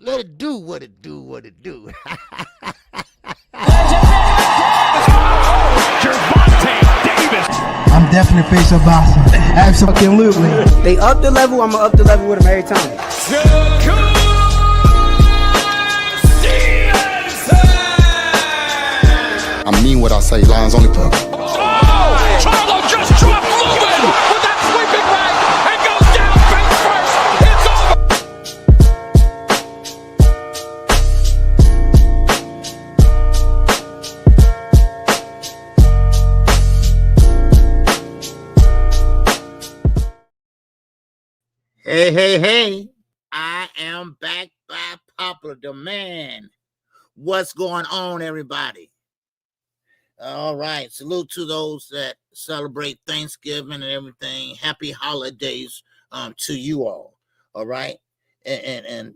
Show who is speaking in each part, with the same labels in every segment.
Speaker 1: Let it do what it do, what it do.
Speaker 2: I'm definitely face of boxing. Absolutely.
Speaker 3: They up the level, I'm gonna up the level with them every time.
Speaker 4: I mean what I say, lines on the cover.
Speaker 5: Oh! Charlo just dropped Lewin with that sweeping right and goes down face first. It's over.
Speaker 1: Hey. I am back by popular demand. What's going on, everybody? All right. Salute to those that celebrate Thanksgiving and everything. Happy holidays to you all. All right. And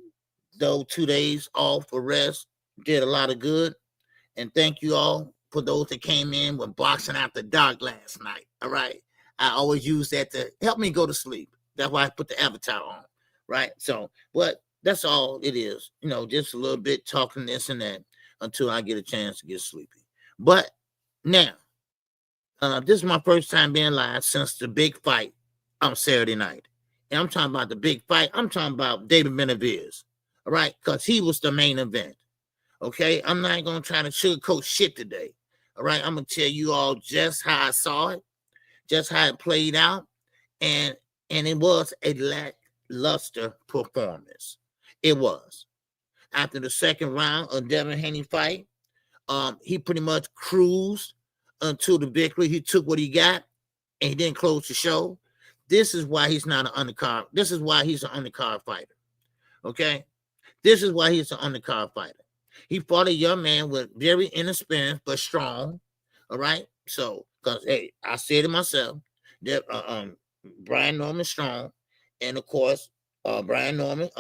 Speaker 1: those 2 days off for rest did a lot of good. And thank you all for those that came in with Boxing After Dark last night. All right. I always use that to help me go to sleep. That's why I put the avatar on. Right. So, but that's all it is. You know, just a little bit talking this and that until I get a chance to get sleepy. But now, this is my first time being live since the big fight on Saturday night. And I'm talking about the big fight. I'm talking about David Benavidez, all right? Because he was the main event, okay? I'm not going to try to sugarcoat shit today, all right? I'm going to tell you all just how I saw it, just how it played out, and it was a lackluster performance. It was. After the second round of Devin Haney fight, he pretty much cruised until the victory. He took what he got, and he didn't close the show. This is why he's not an undercard. This is why he's an undercard fighter. Okay? This is why he's an undercard fighter. He fought a young man with very inexperienced but strong. All right? So, because, hey, I said it myself, that Brian Norman strong, and, of course, Brian Norman,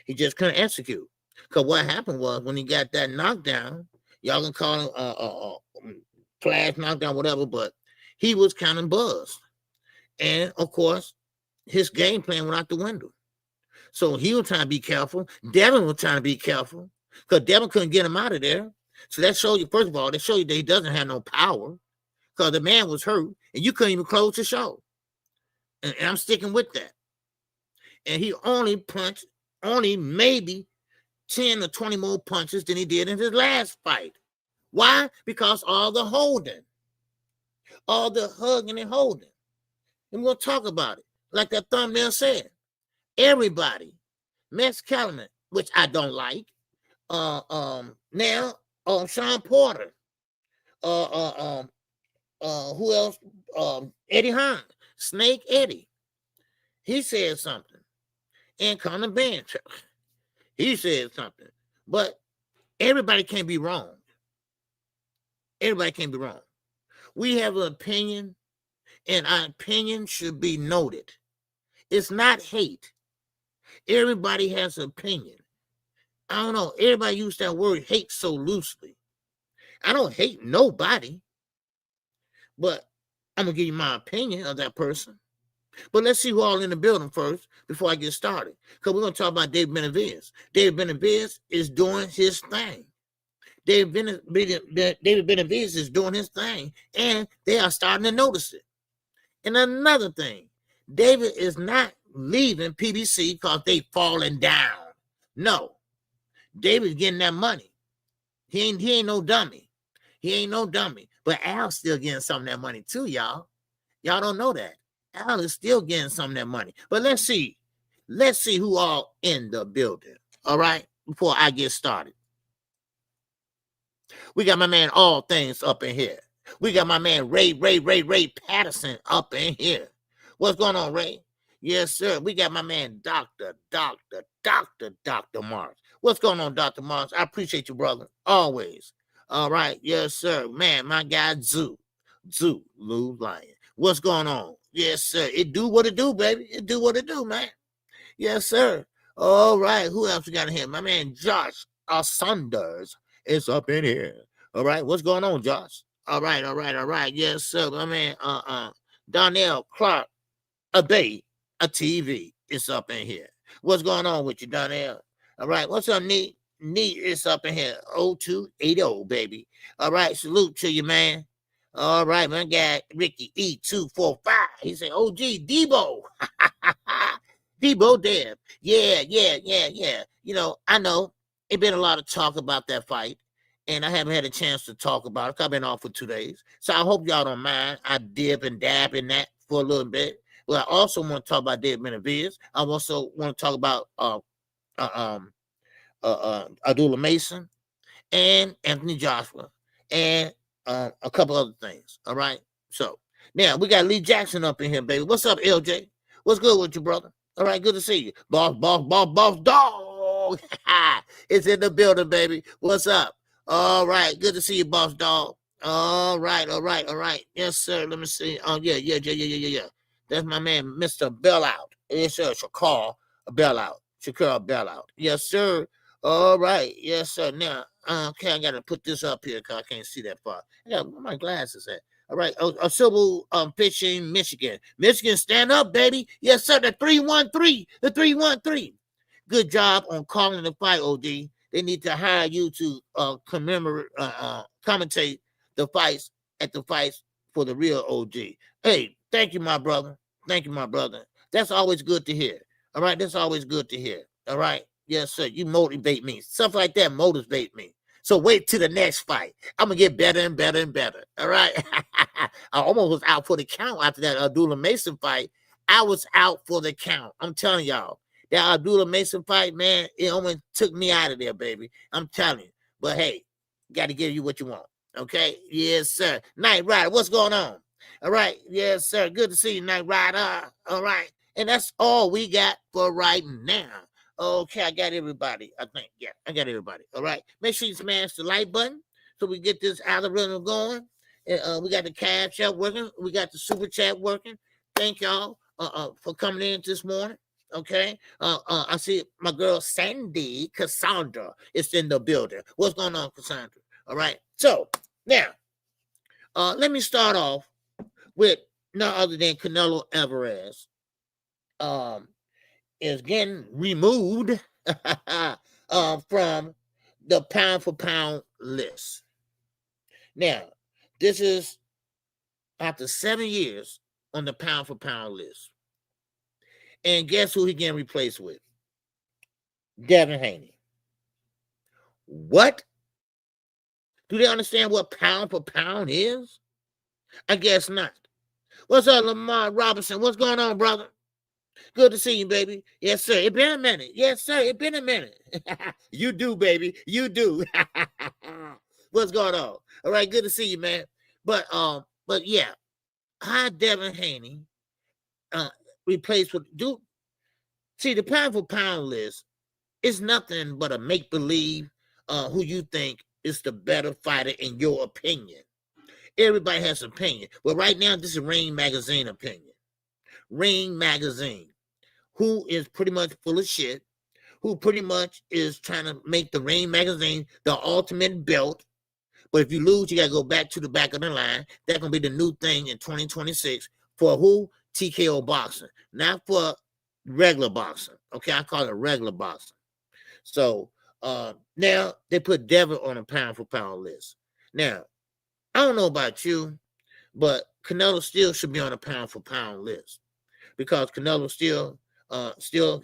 Speaker 1: he just couldn't execute. Because what happened was when he got that knockdown, y'all can call him flash knockdown, whatever, but he was kind of buzzed. And, of course, his game plan went out the window. So he was trying to be careful. Devin was trying to be careful because Devin couldn't get him out of there. So that showed you, first of all, that showed you that he doesn't have no power because the man was hurt and you couldn't even close the show. And I'm sticking with that. And he only punched maybe 10 or 20 more punches than he did in his last fight. Why? Because all the holding, all the hugging and holding. And we're going to talk about it. Like that thumbnail said. Everybody, Max Kellerman, which I don't like. Now, Sean Porter. Who else? Eddie Hearn. Snake Eddie. He said something. And Conor Benn. He said something. But everybody can't be wrong. Everybody can't be wrong. We have an opinion, and our opinion should be noted. It's not hate. Everybody has an opinion. I don't know. Everybody use that word hate so loosely. I don't hate nobody, but I'm going to give you my opinion of that person. But let's see who all in the building first before I get started. Because we're going to talk about David Benavidez. David Benavidez is doing his thing. David Benavidez is doing his thing, and they are starting to notice it. And another thing, David is not leaving PBC because they falling down. No. David's getting that money. He ain't no dummy. He ain't no dummy. But Al's still getting some of that money too, y'all. Y'all don't know that. Al is still getting some of that money. But let's see. Let's see who all in the building. All right? Before I get started. We got my man All Things up in here. We got my man Ray Patterson up in here. What's going on, Ray? Yes, sir. We got my man Dr. Mars. What's going on, Dr. Mars? I appreciate you, brother. Always. All right. Yes, sir. Man, my guy Lou Lion. What's going on? Yes, sir. It do what it do, baby. It do what it do, man. Yes, sir. All right. Who else we got in here? My man Josh Saunders is up in here. All right. What's going on, Josh? All right. Yes, sir. My man Donnell Clark a TV is up in here. What's going on with you, Donnell? All right, what's up, Neat? Neat is up in here. 0280, baby. All right, salute to you, man. All right, my guy, Ricky E245. He said, OG, Debo. Debo Dev. Yeah. You know, I know it been a lot of talk about that fight, and I haven't had a chance to talk about it. I've been off for 2 days. So I hope y'all don't mind. I dip and dab in that for a little bit. Well, I also want to talk about Benavidez. I also want to talk about Abdullah Mason and Anthony Joshua and a couple other things. All right. So now we got Lee Jackson up in here, baby. What's up, LJ? What's good with you, brother? All right, good to see you. Boss dog. It's in the building, baby. What's up? All right, good to see you, boss dog. All right. Yes, sir. Let me see. Oh, yeah. That's my man, Mr. Bellout. Yes, sir. Shakur Bellout. Yes, sir. All right. Yes, sir. Now, okay, I got to put this up here because I can't see that far. I got where my glasses at. All right. Civil pitching, Michigan. Michigan, stand up, baby. Yes, sir. The 313. Good job on calling the fight, OD. They need to hire you to commentate the fights for the real OG. Hey, thank you, my brother. That's always good to hear. All right. That's always good to hear. All right. Yes, sir. You motivate me. Stuff like that motivate me. So wait till the next fight. I'm going to get better and better. All right. I almost was out for the count after that Abdullah Mason fight. I was out for the count. I'm telling y'all. That Abdullah Mason fight, man, it almost took me out of there, baby. I'm telling you. But hey, got to give you what you want. Okay? Yes, sir. Night Rider, what's going on? All right. Yes, sir. Good to see you, Night Rider. All right. And that's all we got for right now. Okay, I got everybody. I think, yeah, I got everybody. All right. Make sure you smash the like button so we get this algorithm going. We got the cash app working. We got the super chat working. Thank y'all for coming in this morning. Okay. I see my girl Sandy Cassandra is in the building. What's going on, Cassandra? All right. So now, let me start off with no other than Canelo Alvarez. Is getting removed from the pound for pound list. Now, this is after 7 years on the pound for pound list. And guess who he getting replaced with? Devin Haney. What? Do they understand what pound for pound is? I guess not. What's up, Lamar Robinson? What's going on, brother? Good to see you, baby. Yes, sir. It's been a minute. Yes, sir. It's been a minute. You do, baby. You do. What's going on? All right. Good to see you, man. But yeah, how Devin Haney replaced with Duke? See, the pound for pound list is nothing but a make believe who you think is the better fighter in your opinion. Everybody has an opinion. Well, right now, this is Ring Magazine opinion. Ring Magazine, who is pretty much full of shit, who pretty much is trying to make the Ring Magazine the ultimate belt. But if you lose, you got to go back to the back of the line. That's going to be the new thing in 2026 for who? TKO boxing, not for regular boxing. Okay, I call it regular boxing. So now they put Devin on a pound for pound list. Now, I don't know about you, but Canelo still should be on a pound for pound list because Canelo still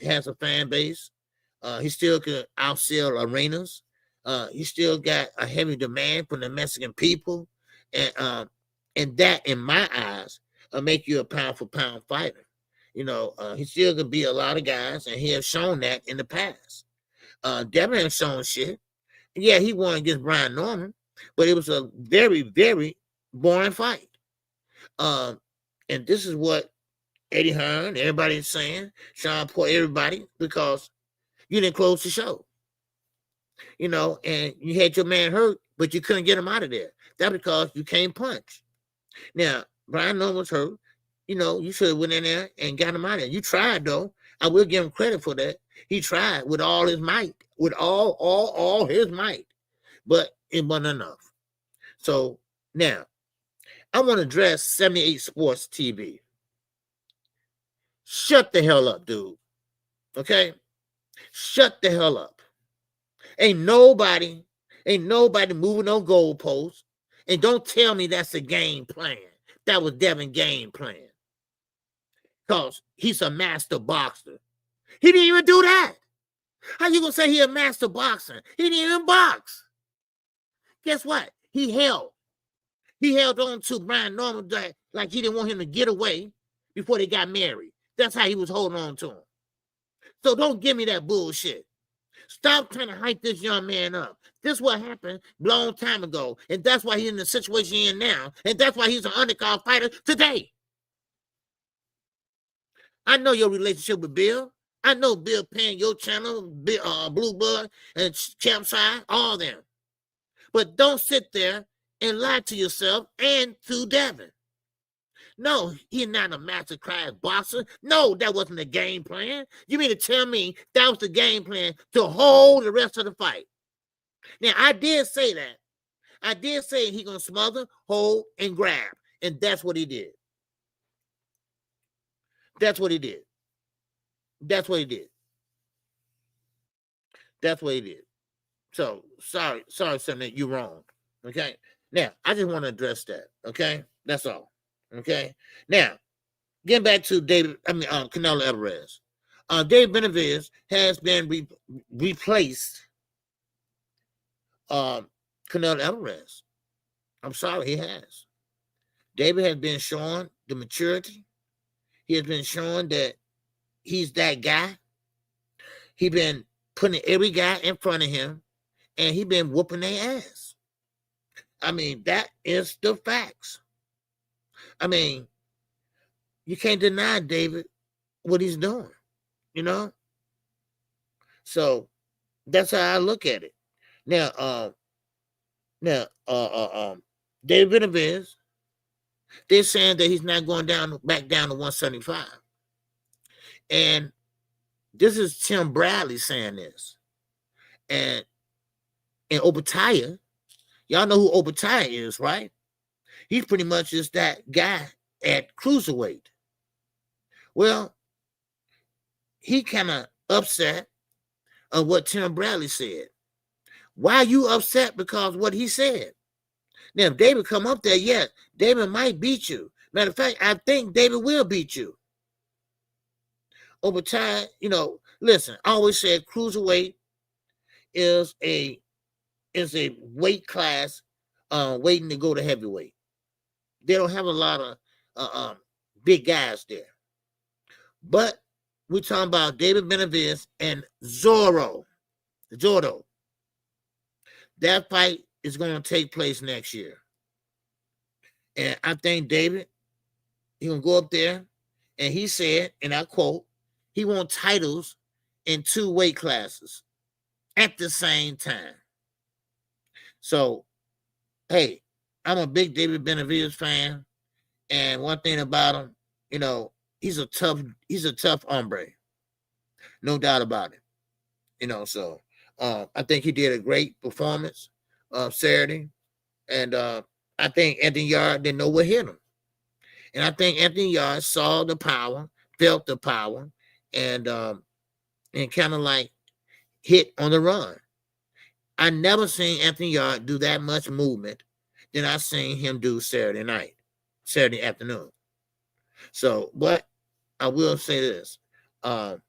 Speaker 1: has a fan base. He still can outsell arenas. He still got a heavy demand from the Mexican people. And that, in my eyes, make you a pound for pound fighter. You know, he still can beat a lot of guys, and he has shown that in the past. Devin has shown shit. Yeah, he won against Brian Norman, but it was a very, very boring fight. And this is what Eddie Hearn, everybody is saying, Sean Paul, everybody, because you didn't close the show. You know, and you had your man hurt, but you couldn't get him out of there. That's because you can't punch. Now, Brian Norman was hurt. You know, you should have went in there and got him out of there. You tried, though. I will give him credit for that. He tried with all his might, with all his might, but it wasn't enough. So now, I want to address 78 Sports TV. Shut the hell up, dude. Okay? Shut the hell up. Ain't nobody moving no goalposts. And don't tell me that's a game plan. That was Devin's game plan. Because he's a master boxer. He didn't even do that. How you gonna say he a master boxer? He didn't even box. Guess what? He held on to Brian Norman like he didn't want him to get away before they got married. That's how he was holding on to him. So don't give me that bullshit. Stop trying to hype this young man up. This is what happened a long time ago. And that's why he's in the situation he's in now. And that's why he's an undercard fighter today. I know your relationship with Bill. I know Bill paying your channel, Blue Blood and Champside, all them. But don't sit there and lie to yourself and to Devin. No, he's not a masterclass boxer. No, that wasn't the game plan. You mean to tell me that was the game plan to hold the rest of the fight? Now, I did say that. I did say he's going to smother, hold, and grab. And that's what he did. That's what he did. That's what he did. That's what he did. So, sorry, something you're wrong. Okay? Now, I just want to address that. Okay? That's all. Okay? Now, getting back to Canelo Alvarez. David Benavidez has been replaced Canelo Alvarez. I'm sorry, he has. David has been showing the maturity. He has been showing that he's that guy. He's been putting every guy in front of him, and he's been whooping their ass. I mean, that is the facts. I mean, you can't deny David what he's doing, you know? So that's how I look at it. Now, David Benavidez, they're saying that he's not going back down to 175. And this is Tim Bradley saying this. And Obatiah, y'all know who Obatiah is, right? He's pretty much just that guy at cruiserweight. Well, he kind of upset of what Tim Bradley said. Why are you upset because what he said? Now, if David come up there, yeah, David might beat you. Matter of fact, I think David will beat you. Over time, listen, I always said cruiserweight is a weight class waiting to go to heavyweight. They don't have a lot of big guys there. But we're talking about David Benavidez and Zorro. That fight is going to take place next year. And I think David, he's going to go up there, and he said, and I quote, he wants titles in 2 weight classes at the same time. So, hey, I'm a big David Benavidez fan. And one thing about him, he's a tough hombre. No doubt about it. So I think he did a great performance Saturday. And I think Anthony Yard didn't know what hit him. And I think Anthony Yard saw the power, felt the power, and kind of like hit on the run. I never seen Anthony Yard do that much movement than I seen him do Saturday afternoon. So, but I will say this. Anthony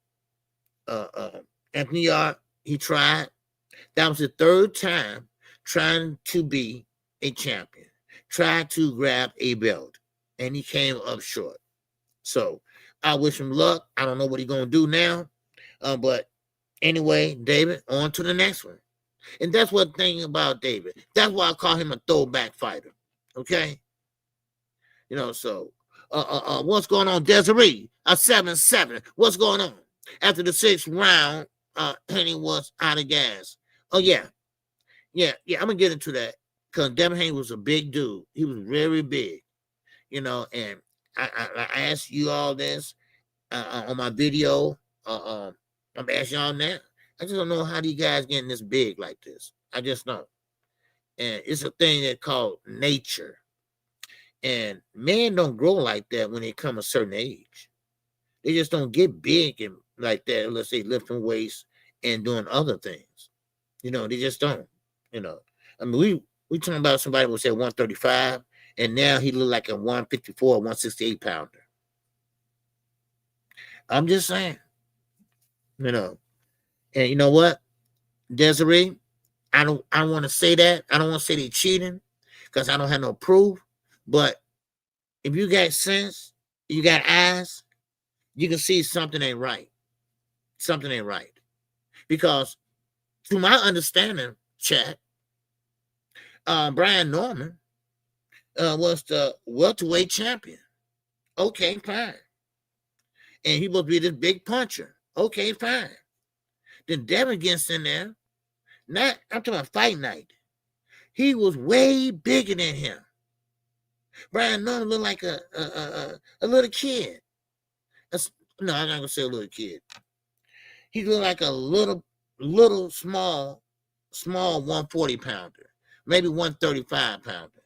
Speaker 1: Yard, he tried. That was the 3rd time trying to be a champion, tried to grab a belt, and he came up short. So I wish him luck. I don't know what he's going to do now. But anyway, David, on to the next one. And that's one thing about David. That's why I call him a throwback fighter. Okay? So what's going on, Desiree? A 7-7. What's going on? After the 6th round, Haney was out of gas. Oh, yeah. I'm going to get into that because Devin Haney was a big dude. He was very big, and I asked you all this on my video. I'm asking y'all now. I just don't know how these guys getting this big like this. I just don't. And it's a thing that's called nature. And men don't grow like that when they come a certain age. They just don't get big and like that unless they lifting weights and doing other things. They just don't. I mean, we talking about somebody who was at 135, and now he look like a 154, 168 pounder. I'm just saying, and you know what, Desiree, I don't want to say that. I don't want to say they cheating because I don't have no proof. But if you got sense, you got eyes, you can see something ain't right. Something ain't right. Because to my understanding, chat, Brian Norman was the welterweight champion. Okay, fine. And he will be this big puncher. Okay, fine. Then Devin gets in there. I'm talking about fight night. He was way bigger than him. Brian Norman looked like a little kid. No, I'm not gonna say a little kid. He looked like a little small 140 pounder, maybe 135 pounder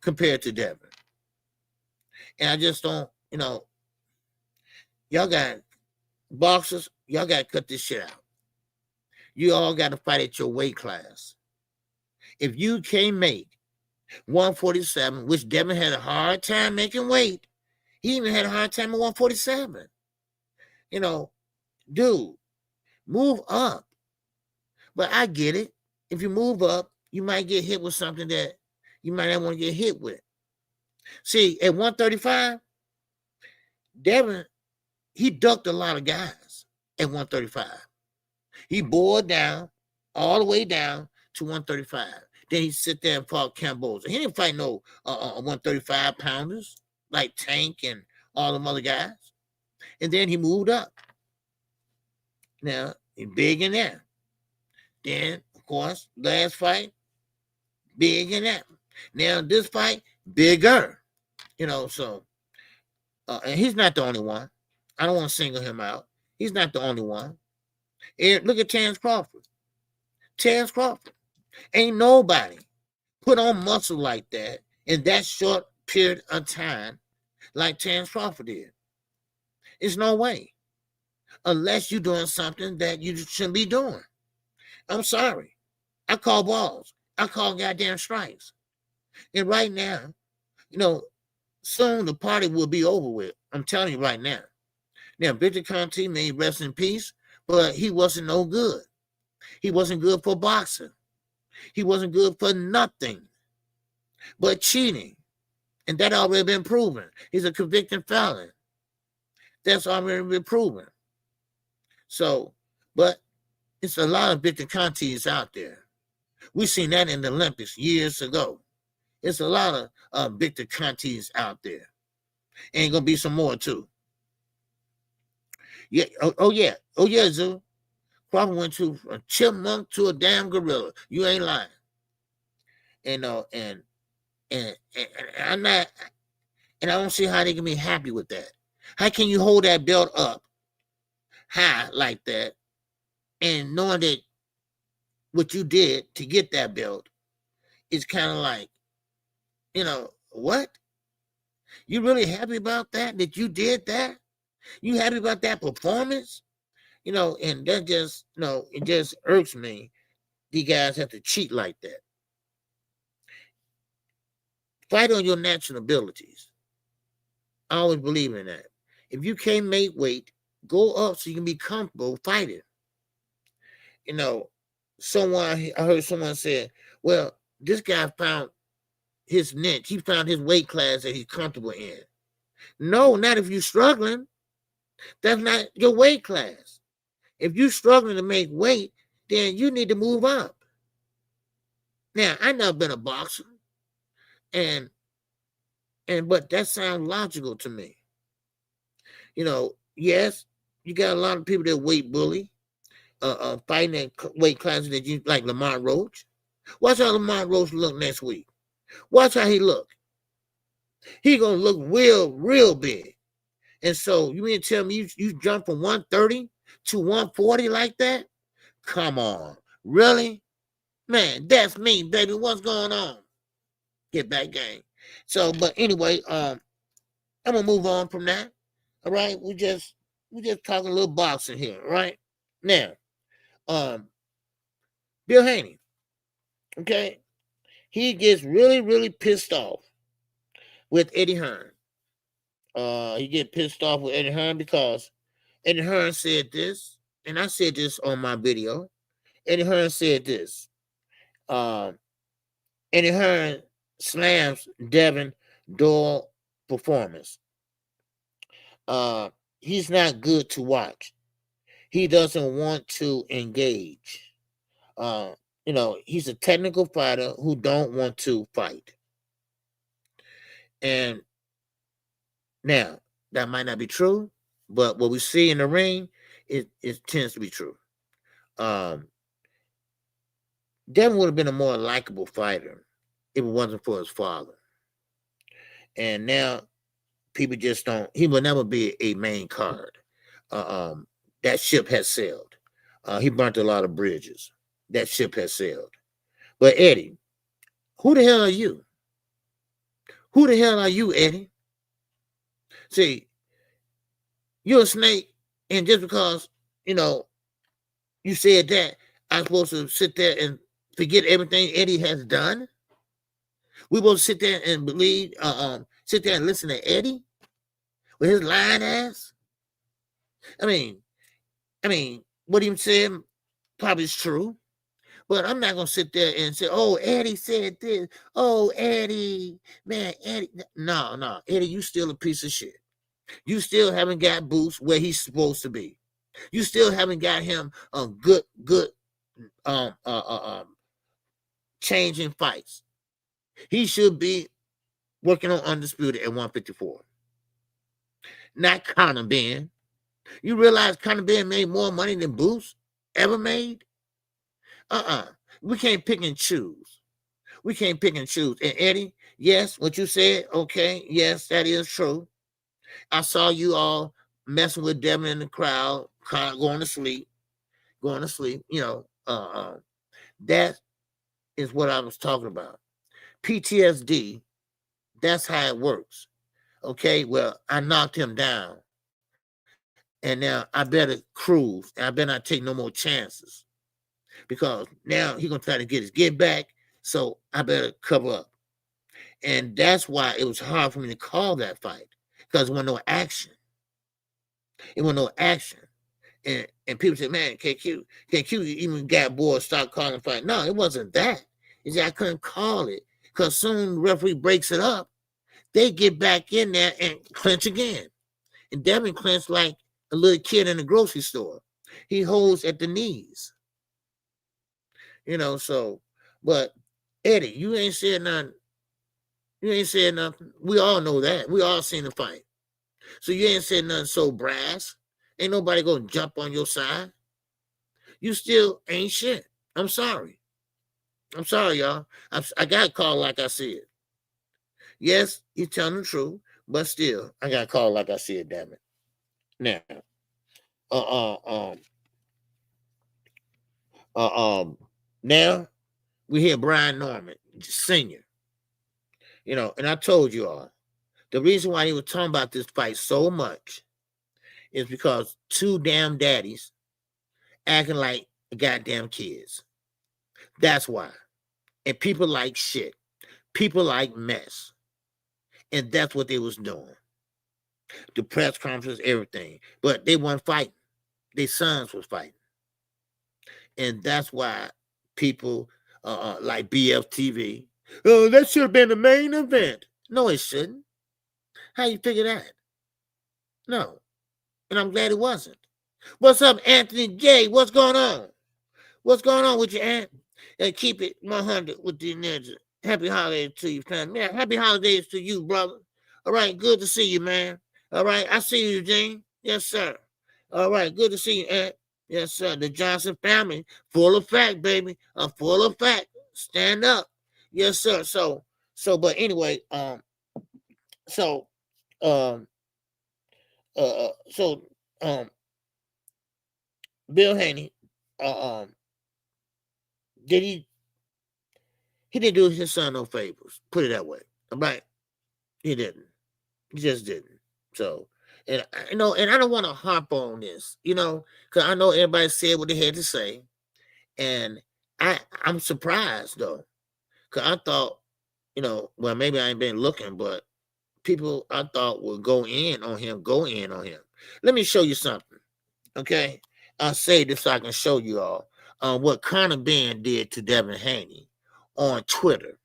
Speaker 1: compared to Devin. And I just don't, y'all got boxers, y'all got to cut this shit out. You all got to fight at your weight class. If you can't make 147, which Devin had a hard time making weight, he even had a hard time at 147. Dude, move up. But I get it. If you move up, you might get hit with something that you might not want to get hit with. See, at 135, Devin, he ducked a lot of guys at 135. He bore down all the way down to 135. Then he sit there and fought Camboza. He didn't fight no 135 pounders like Tank and all them other guys. And then he moved up. Now, he's big in there. Then, of course, last fight, big in that. Now, this fight, bigger. So, and he's not the only one. I don't want to single him out. He's not the only one. And look at Terence Crawford. Terence Crawford. Ain't nobody put on muscle like that in that short period of time like Terence Crawford did. There's no way. Unless you're doing something that you shouldn't be doing. I'm sorry. I call balls. I call goddamn strikes. And right now, soon the party will be over with. I'm telling you right now. Now, Victor Conte may rest in peace, but he wasn't no good. He wasn't good for boxing. He wasn't good for nothing but cheating. And that already been proven. He's a convicted felon. That's already been proven. So, but it's a lot of Victor Contes out there. We seen that in the Olympics years ago. It's a lot of Victor Contes out there. Ain't gonna be some more too. Yeah. Oh yeah, Zoo. Crawford went to a chipmunk to a damn gorilla. You ain't lying. And I'm not, and I don't see how they can be happy with that. How can you hold that belt up high like that and knowing that what you did to get that belt is kind of like, what? You really happy about that you did that? You happy about that performance? And that just, it just irks me. These guys have to cheat like that. Fight on your natural abilities. I always believe in that. If you can't make weight, go up so you can be comfortable fighting. I heard someone say, well, this guy found his niche. He found his weight class that he's comfortable in. No, not if you're struggling. That's not your weight class. If you're struggling to make weight, then you need to move up. Now, I've never been a boxer, but that sounds logical to me. Yes, you got a lot of people that weight bully, fighting at weight classes that you like Lamont Roach. Watch how Lamont Roach look next week. Watch how he look. He gonna look real big. And so you mean to tell me you jump from 130 to 140 like that? Come on. Really? Man, that's me, baby. What's going on? Get back game. So, but anyway, I'm gonna move on from that. All right. We just talking a little boxing here, right? Now, Bill Haney, okay, he gets really, really pissed off with Eddie Hearn. He get pissed off with Eddie Hearn because Eddie Hearn said this, and I said this on my video. Eddie Hearn said this. Eddie Hearn slams Devin Doyle performance. He's not good to watch. He doesn't want to engage. He's a technical fighter who don't want to fight. And now, that might not be true, but what we see in the ring, it tends to be true. Devin would have been a more likable fighter if it wasn't for his father. And now people just don't, he will never be a main card. That ship has sailed. He burnt a lot of bridges. That ship has sailed. But Eddie, who the hell are you? Who the hell are you, Eddie? See, you're a snake, and just because, you said that, I'm supposed to sit there and forget everything Eddie has done? We're supposed to sit there and believe, sit there and listen to Eddie with his lying ass? I mean, what he said probably is true, but I'm not going to sit there and say, oh, Eddie said this. Oh, Eddie, man, Eddie. No, Eddie, you still a piece of shit. You still haven't got Boots where he's supposed to be. You still haven't got him a good changing fights. He should be working on Undisputed at 154. Not Conor Benn. You realize Conor Benn made more money than Boots ever made? We can't pick and choose. We can't pick and choose. And Eddie, yes, what you said, okay, yes, that is true. I saw you all messing with Devin in the crowd, kind of going to sleep. That is what I was talking about. PTSD, that's how it works. Okay, well, I knocked him down. And now I better cruise. And I better not take no more chances. Because now he's going to try to get his get back. So I better cover up. And that's why it was hard for me to call that fight. Because there was no action. It was no action. And people say, man, KQ even got bored, start calling fight. No, it wasn't that. It's that I couldn't call it. Because soon the referee breaks it up, they get back in there and clinch again. And Devin clinched like a little kid in the grocery store. He holds at the knees. But Eddie, you ain't said nothing. You ain't said nothing. We all know that. We all seen the fight. So you ain't said nothing so brass. Ain't nobody gonna jump on your side. You still ain't shit. I'm sorry. I'm sorry, y'all. I got called like I said. Yes, he's telling the truth, but still, I got called like I said, damn it. Now we hear Brian Norman, Sr. And I told you all, the reason why he was talking about this fight so much is because two damn daddies acting like goddamn kids. That's why. And people like shit. People like mess. And that's what they was doing. The press conference, everything. But they weren't fighting. Their sons was fighting. And that's why people like BFTV, oh, that should have been the main event. No, it shouldn't. How you figure that? No. And I'm glad it wasn't. What's up, Anthony J? What's going on? What's going on with you, Aunt? And keep it 100 with the ninja. Happy holidays to you, fam. Yeah, happy holidays to you, brother. All right, good to see you, man. All right, I see you, Eugene. Yes, sir. All right, good to see you, Aunt. Yes, sir. The Johnson family, full of fact, baby. Full of fact. Stand up. Yes, sir. But anyway, Bill Haney, he didn't do his son no favors. Put it that way. All right? He didn't. He just didn't. So, and I don't want to harp on this, because I know everybody said what they had to say, and I'm surprised though, because I thought, well, maybe I ain't been looking, but people I thought would go in on him. Let me show you something, okay? I'll say this so I can show you all what Conor Benn did to Devin Haney on Twitter,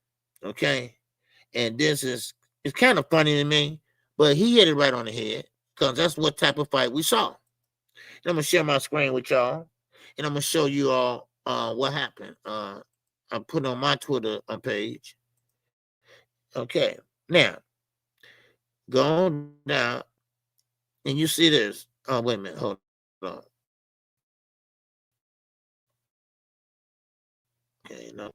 Speaker 1: okay? And it's kind of funny to me, but he hit it right on the head because that's what type of fight we saw. And I'm gonna share my screen with y'all, and I'm gonna show you all what happened. I put it on my Twitter page. Okay, now go on down, and you see this. Oh, wait a minute, hold on. Okay, no.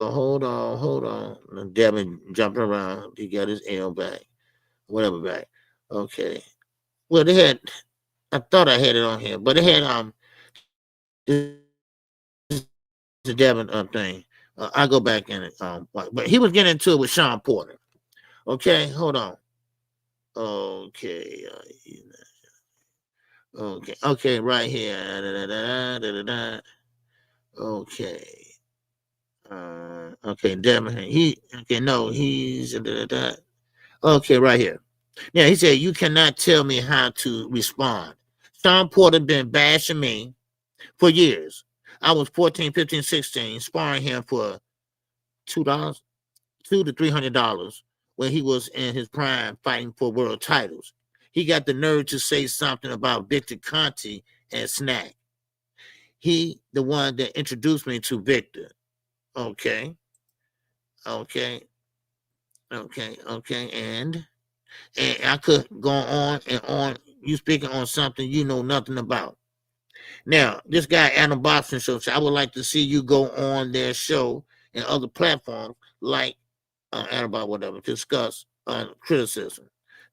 Speaker 1: So hold on. Devin jumping around. He got his L back, whatever back. Okay. Well, I thought I had it on here, but it had the Devin thing. I go back in it. But he was getting into it with Sean Porter. Okay, hold on. Okay. Okay, right here. Okay. Okay, Devin. He's okay, right here. Yeah, he said, you cannot tell me how to respond. Sean Porter been bashing me for years. I was 14, 15, 16, sparring him for $2 to $300 when he was in his prime fighting for world titles. He got the nerve to say something about Victor Conti and Snack. He, the one that introduced me to Victor. Okay. And I could go on and on. You speaking on something you know nothing about. Now, this guy, Adam Boxing Show, I would like to see you go on their show and other platforms like Adam Bob, whatever, discuss criticism.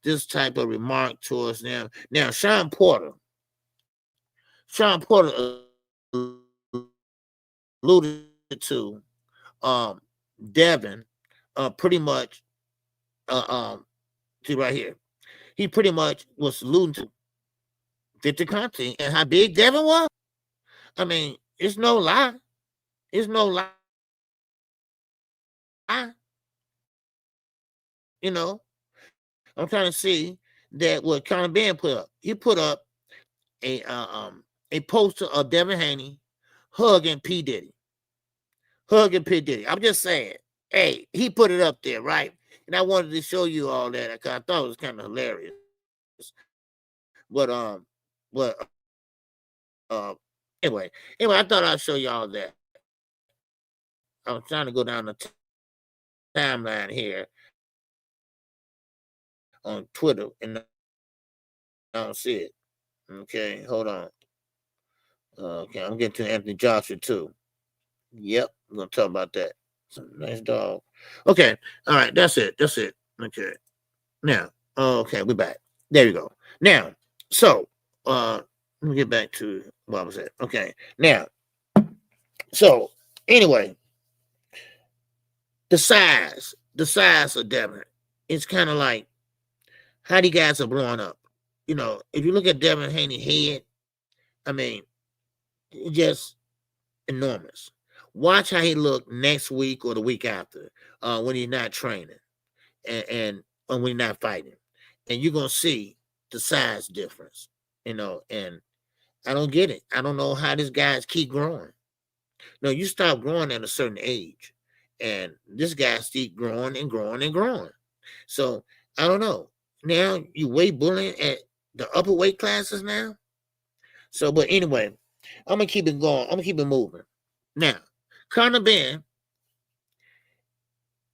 Speaker 1: This type of remark towards them. Now, Sean Porter alluded to Devin pretty much, see right here. He pretty much was alluding to Victor Conti and how big Devin was. I mean, it's no lie. I'm trying to see that what Conor Benn put up. He put up a poster of Devin Haney hugging P. Diddy. I'm just saying, hey, he put it up there, right? And I wanted to show you all that because I thought it was kind of hilarious. But anyway, I thought I'd show you all that. I was trying to go down the timeline here on Twitter, and I don't see it. Okay, hold on. Okay, I'm getting to Anthony Joshua too. Yep, I'm gonna talk about that. Nice dog. Okay, all right, that's it. Okay, now, okay, we're back. There you go. Now, so let me get back to what I was at. Okay, now, so anyway, the size of Devin, it's kind of like how these guys are blowing up. If you look at Devin Haney's head, I mean, it's just enormous. Watch how he look next week or the week after when he's not training and when he's not fighting. And you're going to see the size difference, and I don't get it. I don't know how these guys keep growing. No, you stop growing at a certain age, and this guy keep growing and growing and growing. So I don't know. Now you weight bullying at the upper weight classes now. So, but anyway, I'm gonna keep it going. I'm gonna keep it moving. Now, Conor Benn,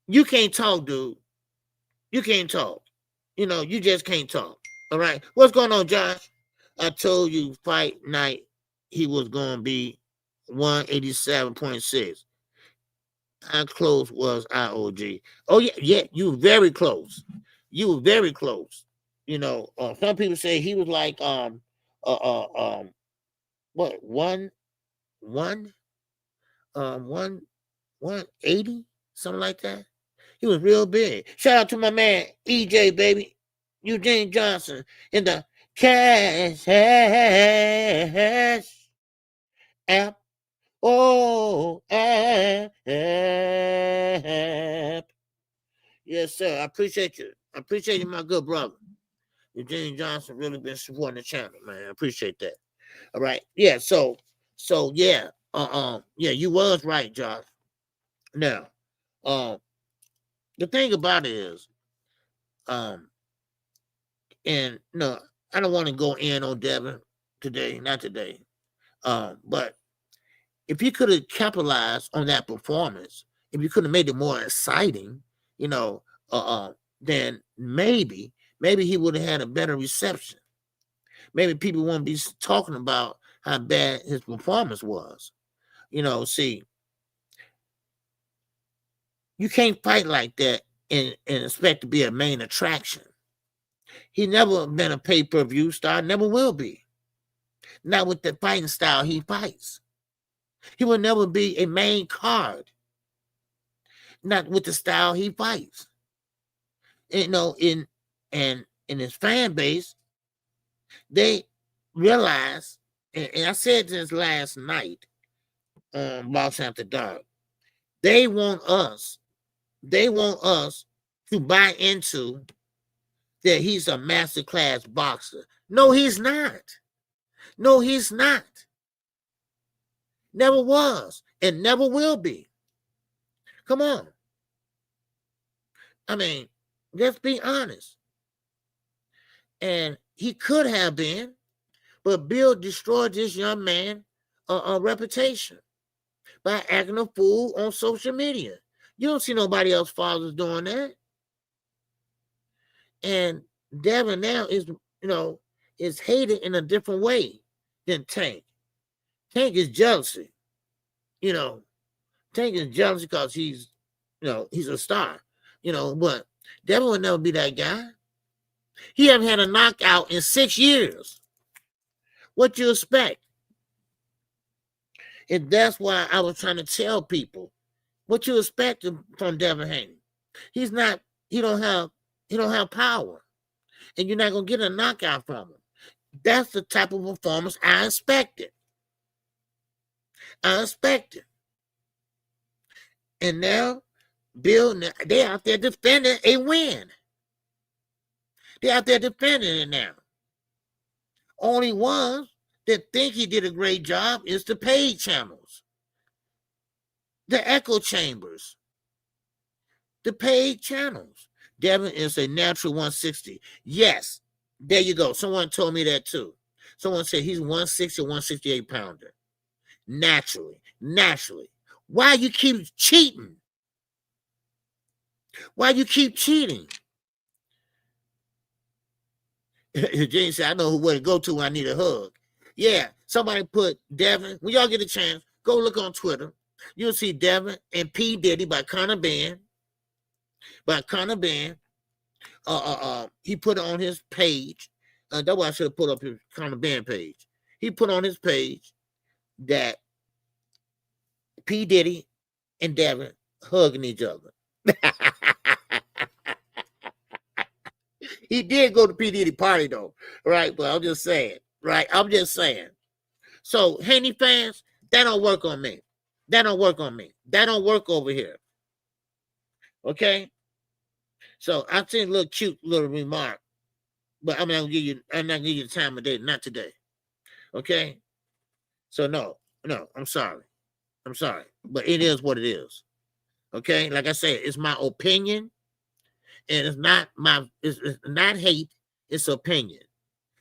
Speaker 1: you can't talk, dude. You can't talk. You just can't talk. All right. What's going on, Josh? I told you fight night he was gonna be 187.6. How close was IOG? Oh yeah, you were very close. Some people say he was like what 180, something like that. He was real big. Shout out to my man EJ, baby, Eugene Johnson in the Cash app. Oh, Ab. Yes, sir. I appreciate you. I appreciate you, my good brother. Eugene Johnson really been supporting the channel, man. I appreciate that. All right. Yeah, so yeah. Yeah, you was right, Josh. Now, the thing about it is, and no, I don't want to go in on Devin today, not today. But if you could have capitalized on that performance, if you could have made it more exciting, then maybe he would have had a better reception. Maybe people won't be talking about how bad his performance was. See, you can't fight like that and expect to be a main attraction. He never been a pay-per-view star, never will be. Not with the fighting style he fights. He will never be a main card. Not with the style he fights. In his fan base, they realize, and I said this last night on Box After Dark, they want us to buy into that he's a masterclass boxer. No, he's not. No, he's not. Never was and never will be. Come on. I mean, let's be honest. And he could have been, but Bill destroyed this young man a reputation by acting a fool on social media. You don't see nobody else fathers doing that. And Devin now is hated in a different way than Tank. Tank is jealousy. Tank is jealousy because he's a star. But Devin would never be that guy. He haven't had a knockout in 6 years. What you expect? And that's why I was trying to tell people what you expect from Devin Haney. He don't have power. And you're not gonna get a knockout from him. That's the type of performance I expected. And now, Bill, they're out there defending a win. They're out there defending it now. Only ones that think he did a great job is the paid channels, the echo chambers, the paid channels. Devin is a natural 160. Yes, there you go. Someone told me that too. Someone said he's 160 or 168 pounder. Naturally. Why you keep cheating? Why you keep cheating? James said, I know where to go to when I need a hug. Yeah, somebody put Devin. When y'all get a chance, go look on Twitter. You'll see Devin and P. Diddy by Conor Benn. He put it on his page. That's why I should have put up his Conor Benn page. He put on his page that P. Diddy and Devin hugging each other. He did go to P. Diddy party though, right? But I'm just saying, right? So Haney fans, that don't work on me. That don't work over here. Okay? So I think a little cute little remark, but I'm not gonna give you the time of day, not today. Okay? So no, I'm sorry. But it is what it is. Okay? Like I said, it's my opinion. And it's not hate, it's opinion.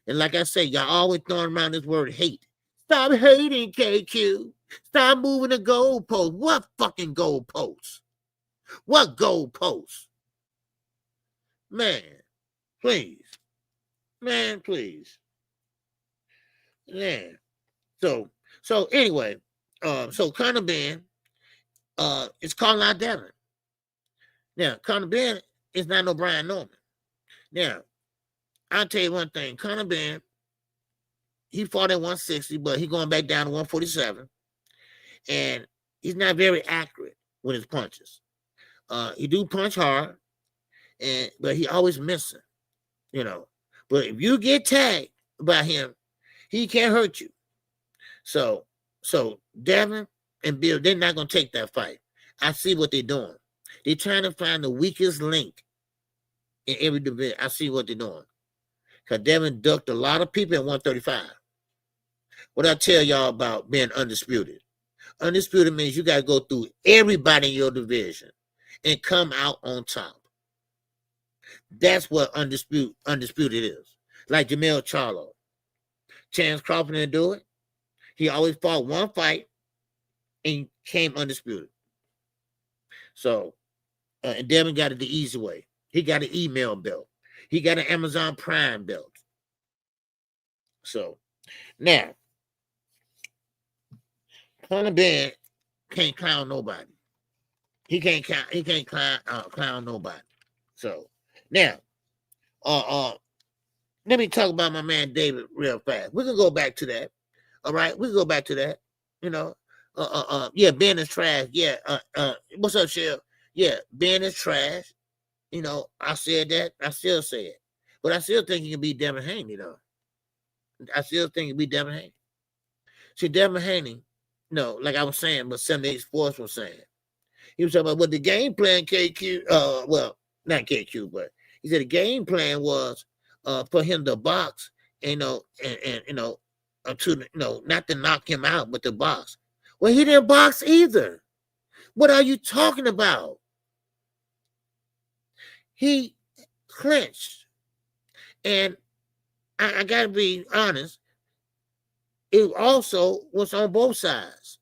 Speaker 1: And like I say, y'all always throwing around this word hate. Stop hating, KQ. Stop moving the goalposts. What fucking goalposts? What goalposts? Man, please. Man. So anyway, so Conor Benn is calling out Devin. Now, Conor Benn is not no Brian Norman. Now, I'll tell you one thing. Conor Benn, he fought at 160, but he's going back down to 147. And he's not very accurate with his punches. He do punch hard, but he always missing, But if you get tagged by him, he can't hurt you. So Devin, and Bill, they're not going to take that fight. I see what they're doing. They're trying to find the weakest link in every division. I see what they're doing. Because Devin ducked a lot of people at 135. What I tell y'all about being undisputed. Undisputed means you got to go through everybody in your division and come out on top. That's what undisputed is. Like Jamel Charlo. Chance Crawford didn't do it. He always fought one fight and came undisputed. So, and Devin got it the easy way. He got an email belt. He got an Amazon Prime belt. So, now, Conor Benn can't clown nobody. He can't clown nobody. So, now, let me talk about my man David real fast. We can go back to that. All right, we can go back to that. You know, yeah, Benn is trash. Yeah, what's up, Shell? Yeah, Benn is trash. You know, I said that. I still say it. But I still think he can beat Devin Haney, though. I still think he can beat Devin Haney. See, Devin Haney, no, like I was saying, but 78 Sports was saying. He was talking about what the game plan KQ, well, not KQ, but he said the game plan was for him to box, and not to knock him out, but to box. Well, he didn't box either. What are you talking about? He clinched. And I got to be honest, it also was on both sides.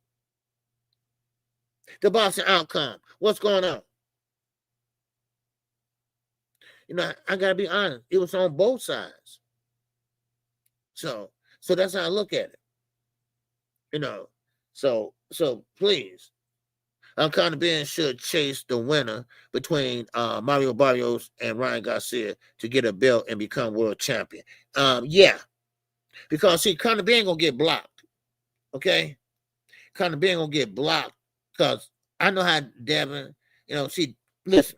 Speaker 1: The boxing outcome. What's going on? You know, I got to be honest. It was on both sides. So that's how I look at it. You know, so please, Conor Benn should chase the winner between Mario Barrios and Ryan Garcia to get a belt and become world champion. Yeah, because see, Conor Benn gonna get blocked. Okay, Conor Benn gonna get blocked because I know how Devin. You know, see, listen,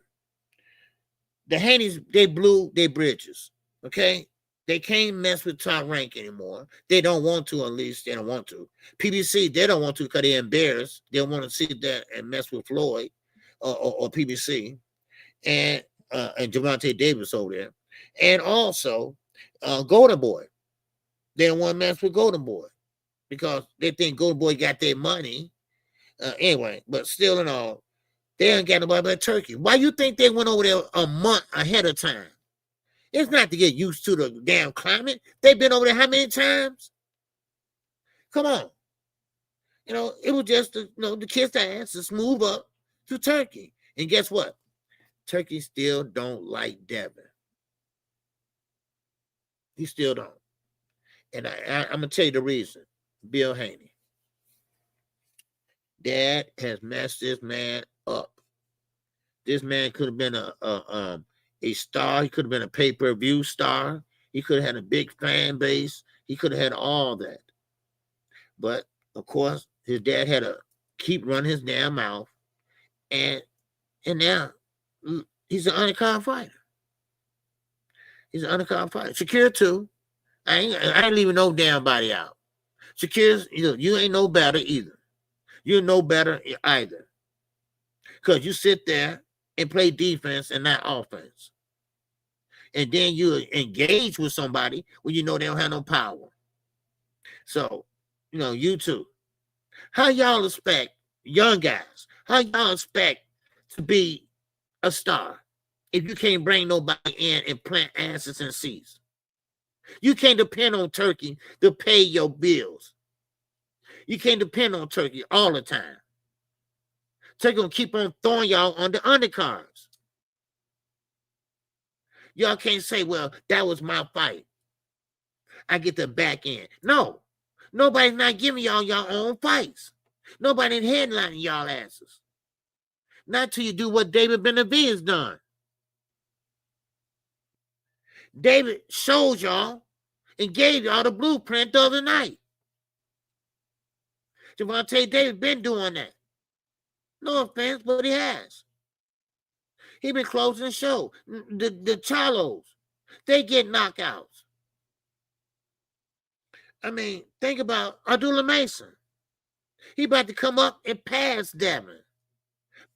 Speaker 1: the Haneys, they blew their bridges. Okay. They can't mess with Top Rank anymore. They don't want to, at least they don't want to. PBC, they don't want to because they're embarrassed. They don't want to sit there and mess with Floyd or PBC and Gervonta Davis over there. And also Golden Boy. They don't want to mess with Golden Boy because they think Golden Boy got their money. Anyway, but still and all, they ain't got nobody but Turkey. Why you think they went over there a month ahead of time? It's not to get used to the damn climate. They've been over there how many times? Come on. You know, it was just to kiss the ass to move up to Turkey. And guess what? Turkey still don't like Devin. He still don't. And I'm going to tell you the reason. Bill Haney. Dad has messed this man up. This man could have been a star. He could have been a pay-per-view star. He could have had a big fan base. He could have had all that. But, of course, his dad had to keep running his damn mouth. And now he's an undercard fighter. He's an undercard fighter. Shakir, too. I ain't leaving no damn body out. Shakir, you ain't no better either. You're no better either. Because you sit there and play defense and not offense. And then you engage with somebody when you know they don't have no power. So, you too. How y'all expect, young guys, how y'all expect to be a star if you can't bring nobody in and plant asses and seeds? You can't depend on Turkey to pay your bills. You can't depend on Turkey all the time. Turkey gonna keep on throwing y'all on the undercards. Y'all can't say, well, that was my fight. I get the back end. No. Nobody's not giving y'all your own fights. Nobody ain't headlining y'all asses. Not till you do what David Benavidez done. David showed y'all and gave y'all the blueprint the other night. Gervonta Davis been doing that. No offense, but he has. He been closing the show. The Charlos, they get knockouts. I mean, think about Abdullah Mason. He about to come up and pass Devin.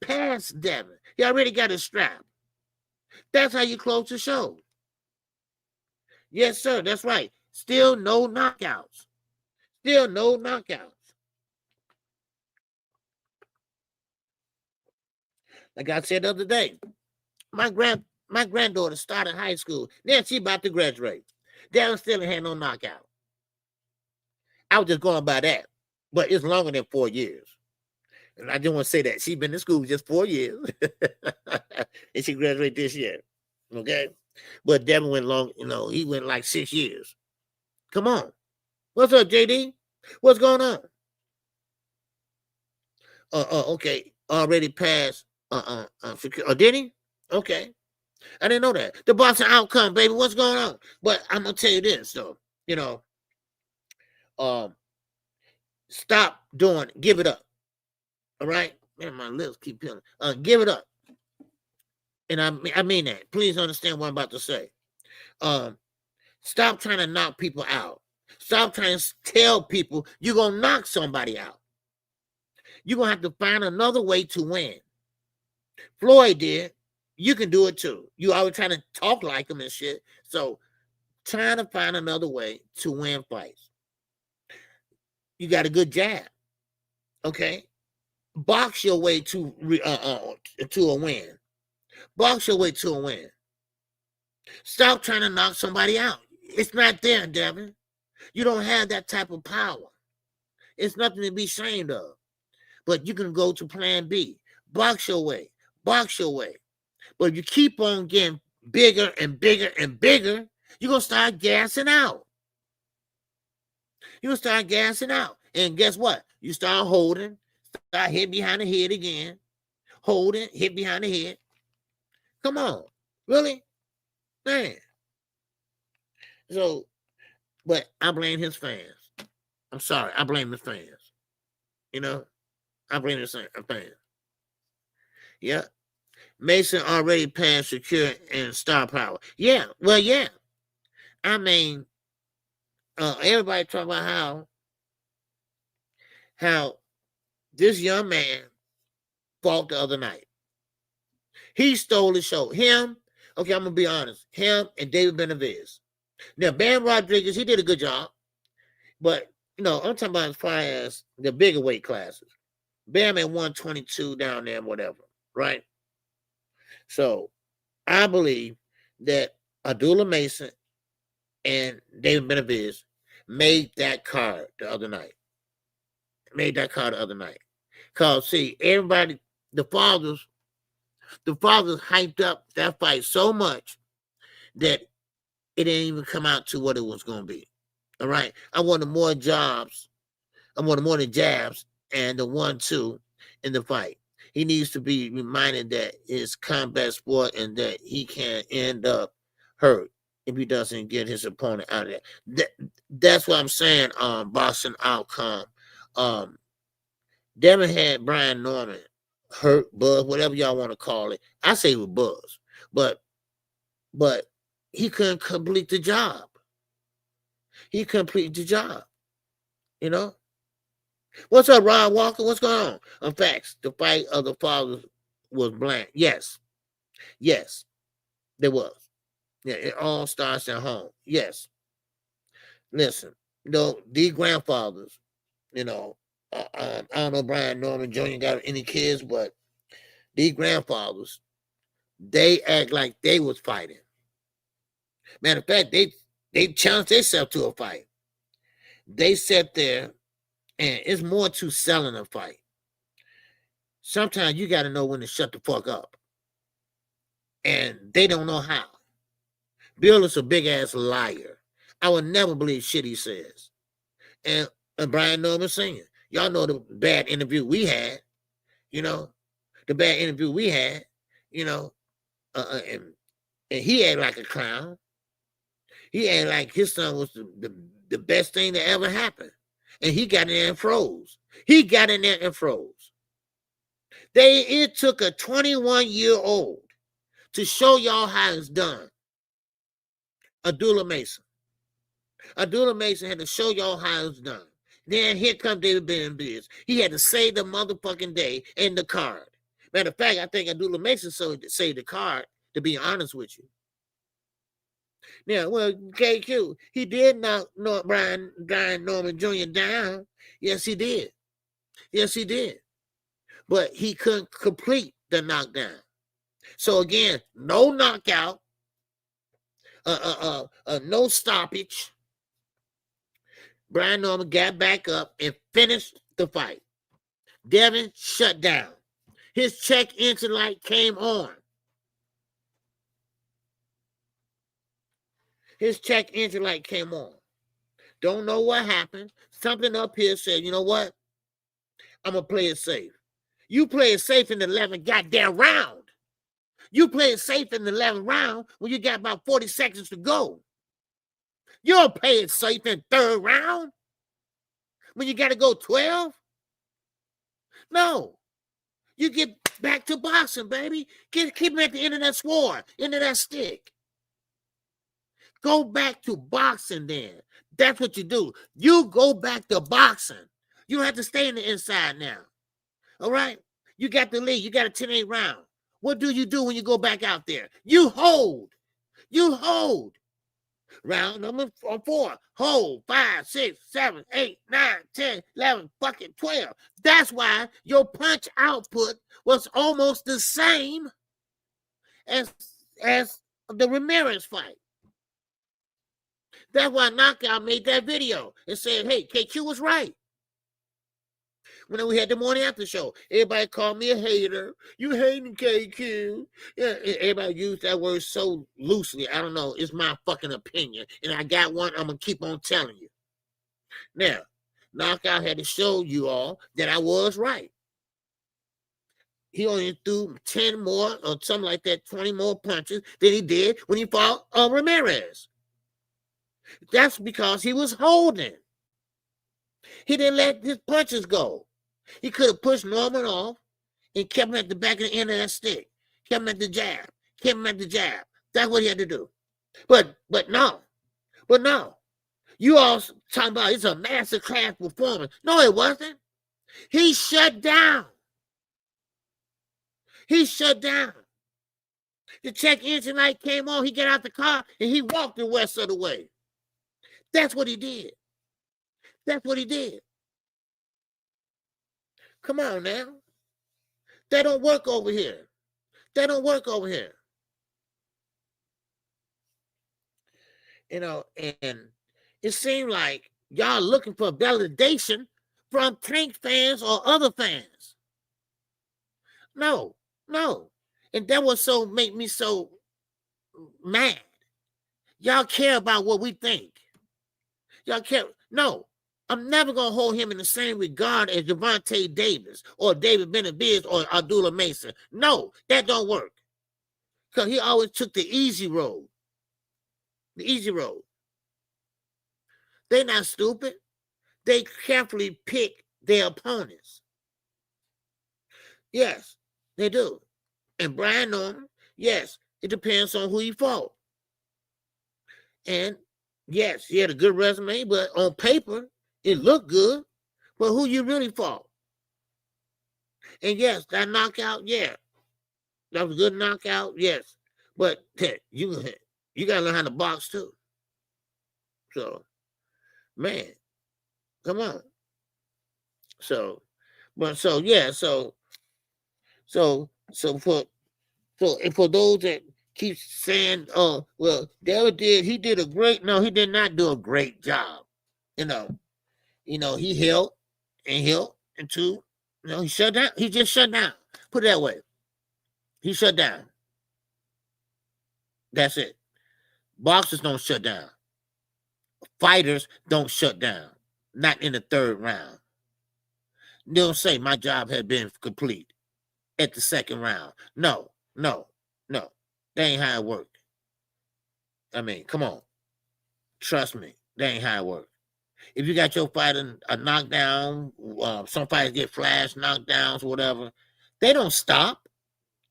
Speaker 1: Pass Devin. He already got his strap. That's how you close the show. Yes, sir. That's right. Still no knockouts. Still no knockouts. Like I said the other day, my granddaughter started high school. Then she about to graduate. Devin still ain't had no knockout. I was just going by that. But it's longer than 4 years. And I just want to say that. She's been in school just 4 years. And she graduated this year. Okay? But Devin went long, he went like 6 years. Come on. What's up, JD? What's going on? Okay. Already passed. Did he? Okay. I didn't know that. The boxing outcome, baby. What's going on? But I'm going to tell you this, though. Stop doing it. Give it up. All right? Man, my lips keep peeling. Give it up. And I mean that. Please understand what I'm about to say. Stop trying to knock people out. Stop trying to tell people you're going to knock somebody out. You're going to have to find another way to win. Floyd did. You can do it too. You always trying to talk like him and shit. So trying to find another way to win fights. You got a good jab. Okay? Box your way to a win. Box your way to a win. Stop trying to knock somebody out. It's not there, Devin. You don't have that type of power. It's nothing to be ashamed of. But you can go to plan B. Box your way. Box your way. But if you keep on getting bigger and bigger and bigger, you're going to start gassing out. You're going to start gassing out. And guess what? You start holding, start hitting behind the head again. Holding, hit behind the head. Come on. Really? Man. So, but I blame his fans. I'm sorry. I blame the fans. I blame the fans. Yeah. Mason already passed secure and star power. Yeah. Well, yeah. I mean, everybody talk about how this young man fought the other night. He stole the show. Him, okay, I'm going to be honest. Him and David Benavidez. Now, Benn Rodriguez, he did a good job. But, I'm talking about as far as the bigger weight classes. Bam at 122 down there, whatever, right? So, I believe that Abdullah Mason and David Benavidez made that card the other night. Because, see, everybody, the fathers hyped up that fight so much that it didn't even come out to what it was going to be. All right? I wanted more jabs and the 1-2 in the fight. He needs to be reminded that it's combat sport and that he can end up hurt if he doesn't get his opponent out of there. That's what I'm saying, boxing outcome. Devin had Brian Norman hurt, buzz, whatever y'all want to call it. I say it was buzz. But he couldn't complete the job. What's up, Rod Walker? What's going on? In fact, the fight of the fathers was blank. Yes, there was. Yeah, it all starts at home. Yes. Listen, these grandfathers, I don't know Brian Norman Jr. got any kids, but these grandfathers, they act like they was fighting. Matter of fact, they challenged themselves to a fight. They sat there, and it's more to selling a fight. Sometimes you got to know when to shut the fuck up. And they don't know how. Bill is a big-ass liar. I would never believe shit he says. And Brian Norman Sr., y'all know the bad interview we had, and he acted like a clown. He acted like his son was the best thing that ever happened. And he got in there and froze. It took a 21-year-old to show y'all how it's done. Abdullah Mason had to show y'all how it's done. Then here comes David Benavidez. He had to save the motherfucking day in the card. Matter of fact, I think Abdullah Mason saved the card, to be honest with you. Now, well, KQ, he did knock Brian Norman Jr. down. Yes, he did. Yes, he did. But he couldn't complete the knockdown. So again, no knockout, no stoppage. Brian Norman got back up and finished the fight. Devin shut down. His check engine light came on. His check engine light came on. Don't know what happened. Something up here said, you know what? I'm going to play it safe. You play it safe in the 11th goddamn round. You play it safe in the 11th round when you got about 40 seconds to go. You don't play it safe in third round when you got to go 12. No. You get back to boxing, baby. Keep him at the end of that sword, end of that stick. Go back to boxing then. That's what you do. You go back to boxing. You don't have to stay in the inside now. All right? You got the lead. You got a 10-8 round. What do you do when you go back out there? You hold. You hold. Round number 4. Hold. 5, 6, 7, 8, 9, 10, 11, fucking 12. That's why your punch output was almost the same as the Ramirez fight. That's why Knockout made that video and said, hey, KQ was right. When we had the morning after show, everybody called me a hater. You hating KQ. Yeah, everybody used that word so loosely. I don't know. It's my fucking opinion. And I got one I'm going to keep on telling you. Now, Knockout had to show you all that I was right. He only threw 10 more or something like that, 20 more punches than he did when he fought Ramirez. That's because he was holding. He didn't let his punches go. He could have pushed Norman off and kept him at the back of the end of that stick. Kept him at the jab. Kept him at the jab. That's what he had to do. But no. But no. You all talking about it's a masterclass performance. No, it wasn't. He shut down. He shut down. The check engine light came on. He got out the car and he walked the rest of the way. That's what he did. That's what he did. Come on now. That don't work over here. That don't work over here. You know, and it seemed like y'all looking for validation from Tank fans or other fans. No. And that was so make me so mad. Y'all care about what we think. Y'all care. No. I'm never going to hold him in the same regard as Gervonta Davis or David Benavidez or Abdullah Mason. No, that don't work. Because he always took the easy road. The easy road. They're not stupid. They carefully pick their opponents. Yes, they do. And Brian Norman, yes, it depends on who he fought. And yes, he had a good resume, but on paper, it looked good, but who you really fought? And yes, that knockout, yeah. That was a good knockout, yes. But you got to learn how to box too. So, man, come on. So for those that keep saying, oh, well, David he did a great, no, he did not do a great job. He held and two, he shut down. He just shut down. Put it that way. He shut down. That's it. Boxers don't shut down. Fighters don't shut down. Not in the third round. They don't say my job had been complete at the second round. No. That ain't how it worked. I mean, come on. Trust me. That ain't how it worked. If you got your fighter a knockdown, some fighters get flash knockdowns or whatever, they don't stop.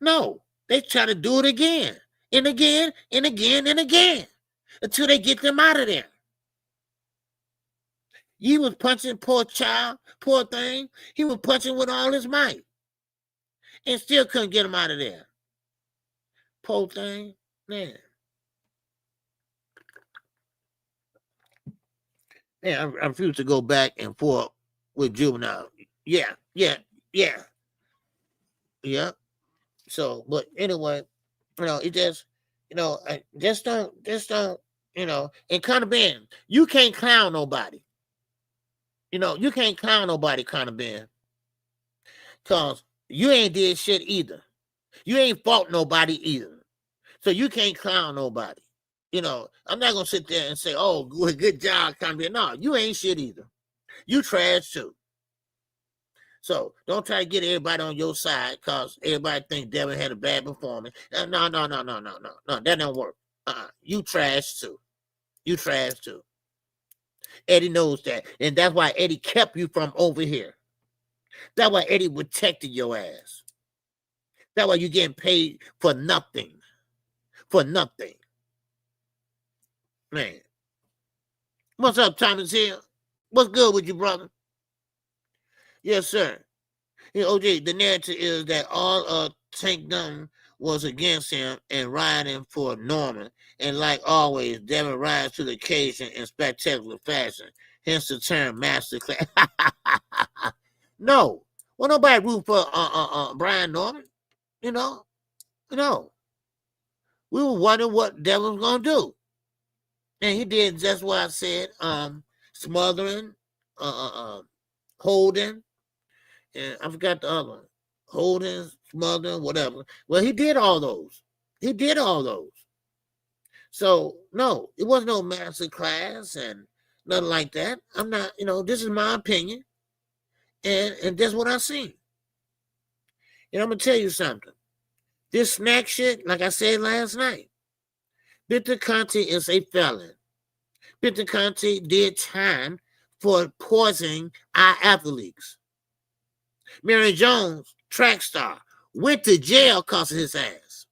Speaker 1: No, they try to do it again and again until they get them out of there. He was punching poor child, poor thing. He was punching with all his might. And still couldn't get him out of there. Poor thing, man. Man, I refuse to go back and forth with Juvenile. Yeah. So, but anyway, it just, just don't, and kind of Ben, you can't clown nobody. You can't clown nobody, kind of Ben, because you ain't did shit either. You ain't fought nobody either. So you can't clown nobody. I'm not going to sit there and say, oh, good job, kind of Ben. No, you ain't shit either. You trash too. So don't try to get everybody on your side because everybody think Devin had a bad performance. No, that don't work. You trash too. You trash too. Eddie knows that. And that's why Eddie kept you from over here. That's why Eddie protected your ass. That's why you're getting paid for nothing. For nothing. Man. What's up, Thomas Hill? What's good with you, brother? Yes, sir. OJ, the narrative is that all of Tank Gunn was against him and riding for Norman. And like always, Devin rides to the occasion in spectacular fashion. Hence the term Masterclass. No. Well, nobody root for Brian Norman. No. We were wondering what Devin was going to do. And he did just what I said. Smothering, holding, and I forgot the other one. Holding, smothering, whatever. Well, he did all those. So, no, it wasn't no master class and nothing like that. I'm not, this is my opinion. And that's what I seen. And I'm going to tell you something. This snack shit, like I said last night, Victor Conte is a felon. Victor Conte did time for poisoning our athletes. Mary Jones, track star, went to jail because of his ass.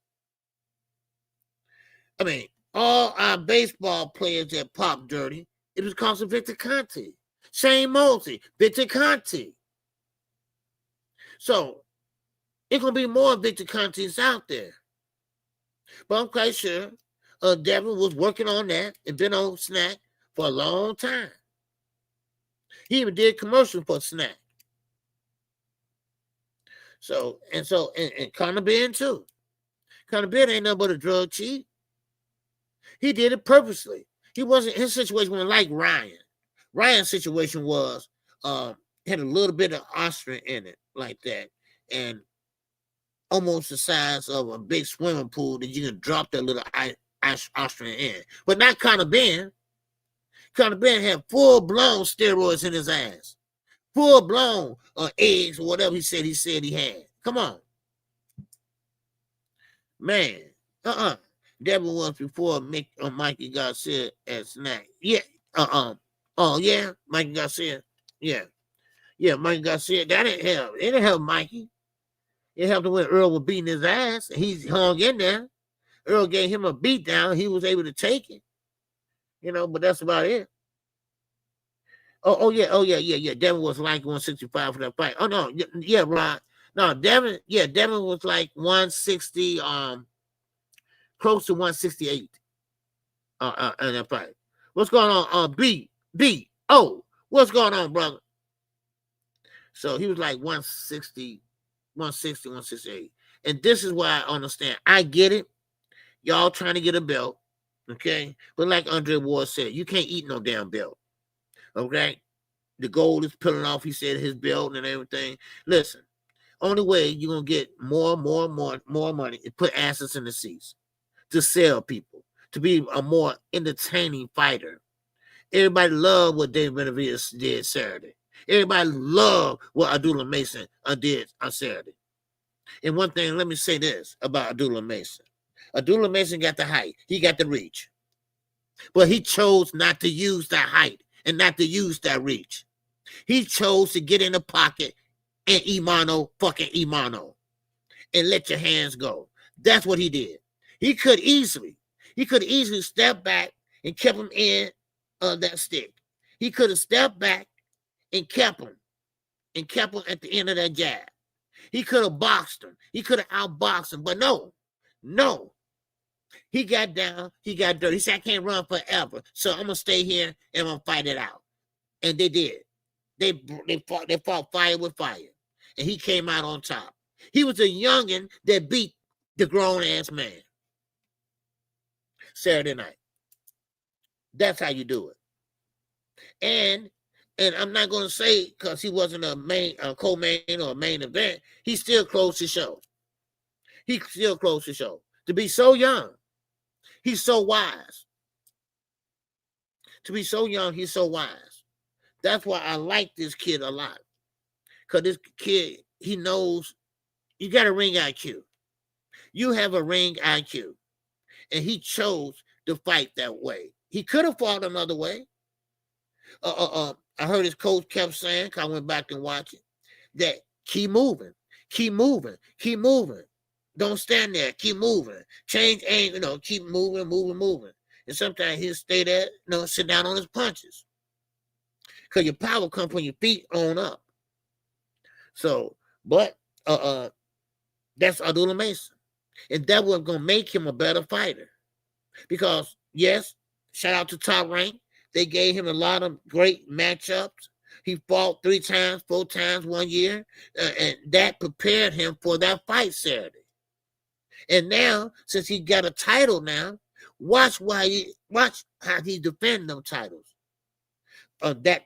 Speaker 1: I mean, all our baseball players that popped dirty, it was because of Victor Conte. Shane Mosley, Victor Conte. So, it's going to be more Victor Contes out there. But I'm quite sure Devin was working on that and been on Snack for a long time. He even did commercials for Snack. And Conor Benn too. Conor Benn ain't nothing but a drug cheat. He did it purposely. His situation wasn't like Ryan. Ryan's situation was had a little bit of Austrian in it, like that, and almost the size of a big swimming pool that you can drop that little Austrian in. But not Conor Benn. Conor Benn had full-blown steroids in his ass. Full-blown eggs or whatever he said he had. Come on. Man. Devin was before Mikey Garcia at Snack. Yeah. Oh, yeah. Mikey Garcia. Yeah. Yeah, Mikey Garcia. That didn't help. It didn't help Mikey. It helped him when Earl was beating his ass. He hung in there. Earl gave him a beat down. He was able to take it. But that's about it. Oh yeah. Devin was like 165 for that fight. Oh no, yeah, Rod. No, Devin was like 160, close to 168 in that fight. What's going on? What's going on, brother? So he was like 160, 168. And this is why I understand. I get it. Y'all trying to get a belt. Okay? But like Andre Ward said, you can't eat no damn belt. Okay? The gold is peeling off, he said, his belt and everything. Listen, only way you're going to get more money is put assets in the seats to sell people, to be a more entertaining fighter. Everybody loved what Dave Benavidez did Saturday. Everybody loved what Abdullah Mason did on Saturday. And one thing, let me say this about Abdullah Mason. Abdullah Mason got the height. He got the reach. But he chose not to use that height and not to use that reach. He chose to get in the pocket and fucking Imano, and let your hands go. That's what he did. He could easily step back and kept him in that stick He could have stepped back and kept him at the end of that jab. He could have boxed him. He could have outboxed him, but no. He got down. He got dirty. He said, I can't run forever, so I'm going to stay here and I'm going to fight it out. And they did. They fought fire with fire, and he came out on top. He was a youngin that beat the grown-ass man Saturday night. That's how you do it. And I'm not going to say because he wasn't a co-main or a main event, he still closed the show. He still closed the show. To be so young, he's so wise. To be so young, he's so wise. That's why I like this kid a lot. Because this kid, he knows you got a ring IQ. You have a ring IQ. And he chose to fight that way. He could have fought another way. I heard his coach kept saying, because I went back and watched it, that keep moving. Don't stand there. Keep moving. Change angle, keep moving. And sometimes he'll stay there, sit down on his punches. Because your power comes from your feet on up. So, but that's Abdullah Mason. And that was going to make him a better fighter. Because, yes, shout out to Top Rank. They gave him a lot of great matchups. He fought 3 times, 4 times 1 year. And that prepared him for that fight Saturday. And now, since he got a title now, watch how he defend them titles. That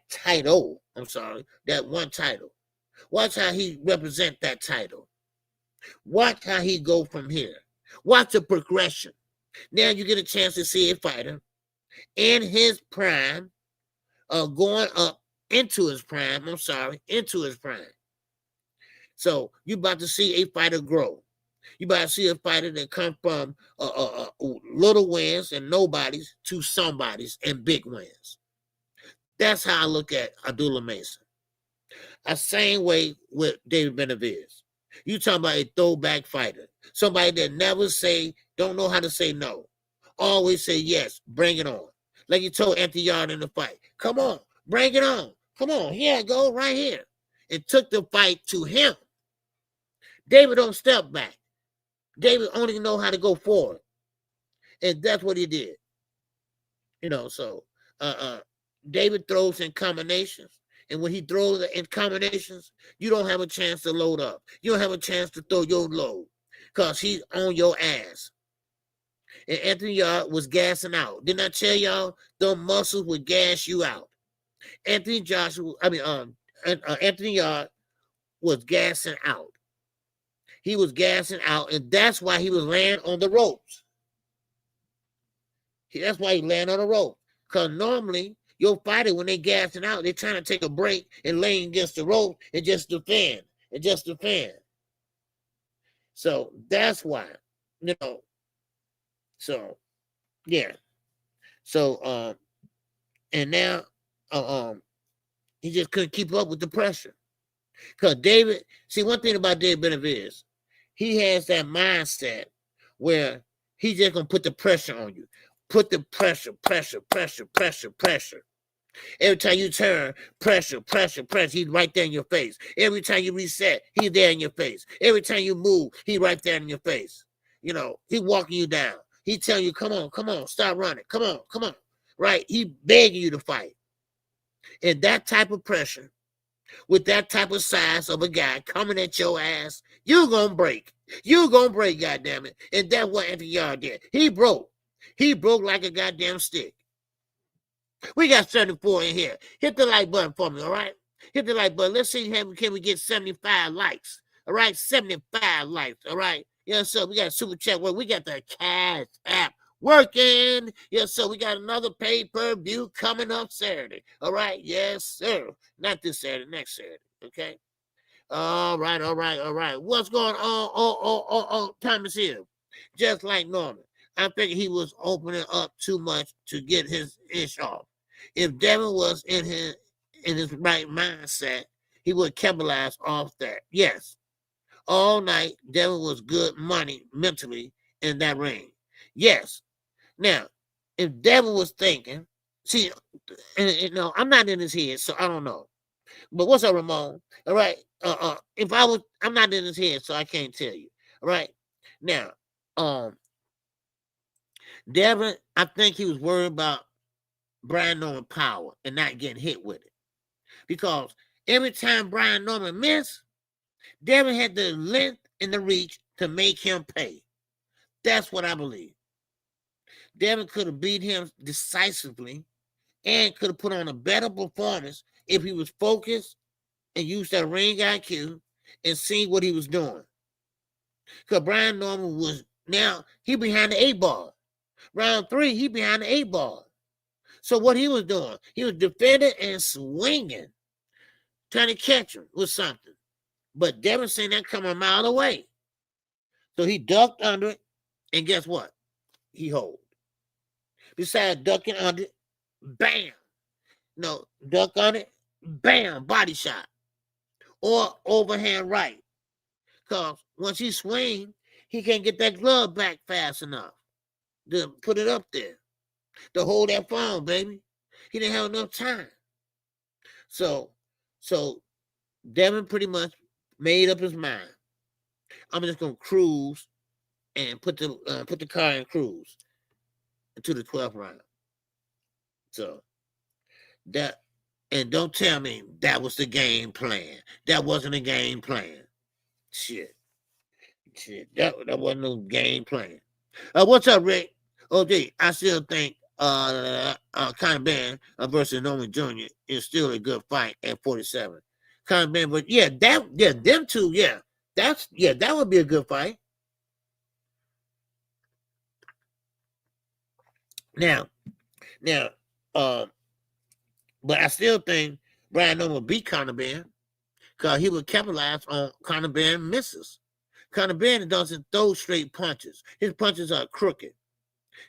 Speaker 1: one title. Watch how he represent that title. Watch how he go from here. Watch the progression. Now you get a chance to see a fighter in his prime, going up into his prime. Into his prime. So you about to see a fighter grow. You about to see a fighter that come from little wins and nobodies to somebodies and big wins. That's how I look at Abdullah Mason. The same way with David Benavidez. You talking about a throwback fighter. Somebody that never don't know how to say no. Always say yes, bring it on. Like you told Anthony Yard in the fight. Come on, bring it on. Come on, here I go, right here. And took the fight to him. David don't step back. David only know how to go forward. And that's what he did. So David throws in combinations. And when he throws in combinations, you don't have a chance to load up. You don't have a chance to throw your load because he's on your ass. And Anthony Yard was gassing out. Didn't I tell y'all the muscles would gas you out? Anthony Yard was gassing out. He was gassing out, and that's why he was laying on the ropes. That's why he laying on the rope. Because normally, your fighter, when they gassing out, they're trying to take a break and laying against the rope and just defend. So that's why, So, yeah. So, and now, he just couldn't keep up with the pressure. Because David, see, one thing about David Benavidez, he has that mindset where he's just going to put the pressure on you. Put the pressure. Every time you turn, pressure. He's right there in your face. Every time you reset, he's there in your face. Every time you move, he's right there in your face. He's walking you down. He telling you, come on, stop running. Come on. Right? He begging you to fight. And that type of pressure, with that type of size of a guy coming at your ass, you're going to break. You're going to break, goddammit. And that's what Anthony Yard did. He broke. He broke like a goddamn stick. We got 74 in here. Hit the like button for me, all right? Hit the like button. Let's see, can we get 75 likes? All right? 75 likes, all right? Yes, sir. We got a super chat. Well, we got the Cash app working. Yes, sir. We got another pay-per-view coming up Saturday. All right? Yes, sir. Not this Saturday, next Saturday. Okay? All right. What's going on? Thomas Hill. Just like Norman. I figured he was opening up too much to get his ish off. If Devin was in his right mindset, he would capitalize off that. Yes. All night, Devin was good money mentally in that ring. Yes. Now, if Devin was thinking See, and no, I'm not in his head, so I don't know. But what's up, Ramon? All right. If I was, I'm not in his head, so I can't tell you. All right. Now, Devin, I think he was worried about Brian Norman power and not getting hit with it. Because every time Brian Norman missed, Devin had the length and the reach to make him pay. That's what I believe. Devin could have beat him decisively and could have put on a better performance if he was focused and used that ring IQ and seen what he was doing. Because Brian Norman was, now he behind the 8-ball. Round 3, he behind the 8-ball. So what he was doing, he was defending and swinging, trying to catch him with something. But Devin seen that coming a mile away. So he ducked under it, and guess what? He hold. Besides ducking under it, bam. No, duck on it, bam, body shot. Or overhand right. Because once he swing, he can't get that glove back fast enough to put it up there, to hold that phone, baby. He didn't have enough time. So Devin pretty much made up his mind. I'm just gonna cruise and put the car in cruise to the 12th round. So that, and don't tell me that was the game plan. That wasn't a game plan. Shit, that wasn't no game plan. What's up, Rick? OJ, I still think Conor Benn versus Norman Jr. is still a good fight at 47. Conor Benn, but them two, that would be a good fight. Now, but I still think Brian Norman will beat Conor Benn because he would capitalize on Conor Benn misses. Conor Benn doesn't throw straight punches. His punches are crooked.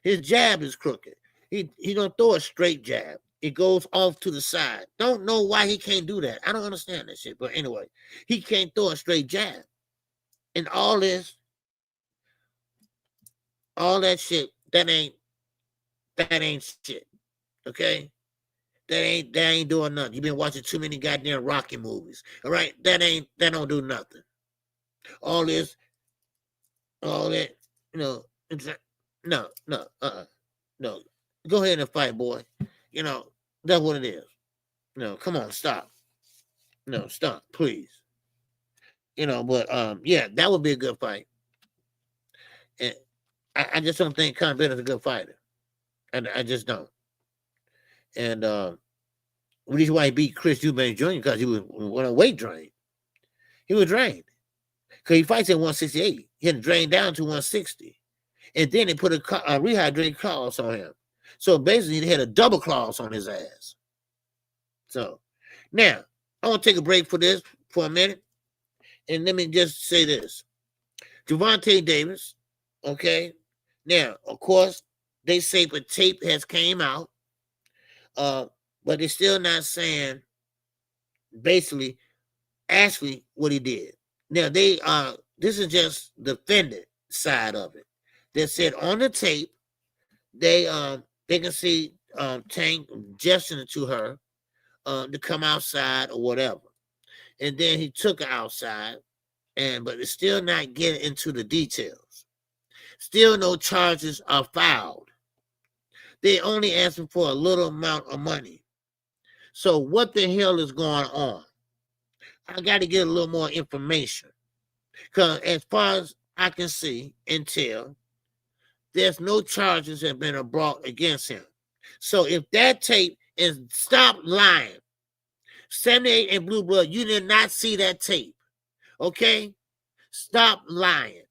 Speaker 1: His jab is crooked. He don't throw a straight jab. It goes off to the side. Don't know why he can't do that. I don't understand that shit. But anyway, he can't throw a straight jab. And all that shit, that ain't shit. Okay? That ain't doing nothing. You've been watching too many goddamn Rocky movies. All right? That don't do nothing. All that, you know, no. Go ahead and fight, boy. You know, that's what it is. No, come on, stop. No, stop, please. You know, but that would be a good fight. And I just don't think Conor Benn is a good fighter. And I just don't. And the reason why he beat Chris Eubanks Jr. because he was on a weight drain. He was drained. Because he fights at 168. He had to drain down to 160. And then they put a rehydrated clause on him. So basically, they had a double clause on his ass. So now, I want to take a break for this for a minute. And let me just say this. Gervonta Davis, okay? Now, of course, they say the tape has came out. But they're still not saying basically actually what he did. Now this is just the defendant side of it. They said on the tape they can see Tank gesturing to her to come outside or whatever. And then he took her outside, but it's still not getting into the details. Still no charges are filed. They only asking for a little amount of money. So what the hell is going on? I got to get a little more information. Because as far as I can see and tell, there's no charges have been brought against him. So if that tape is, stop lying. 78 and Blue Blood, you did not see that tape. Okay? Stop lying.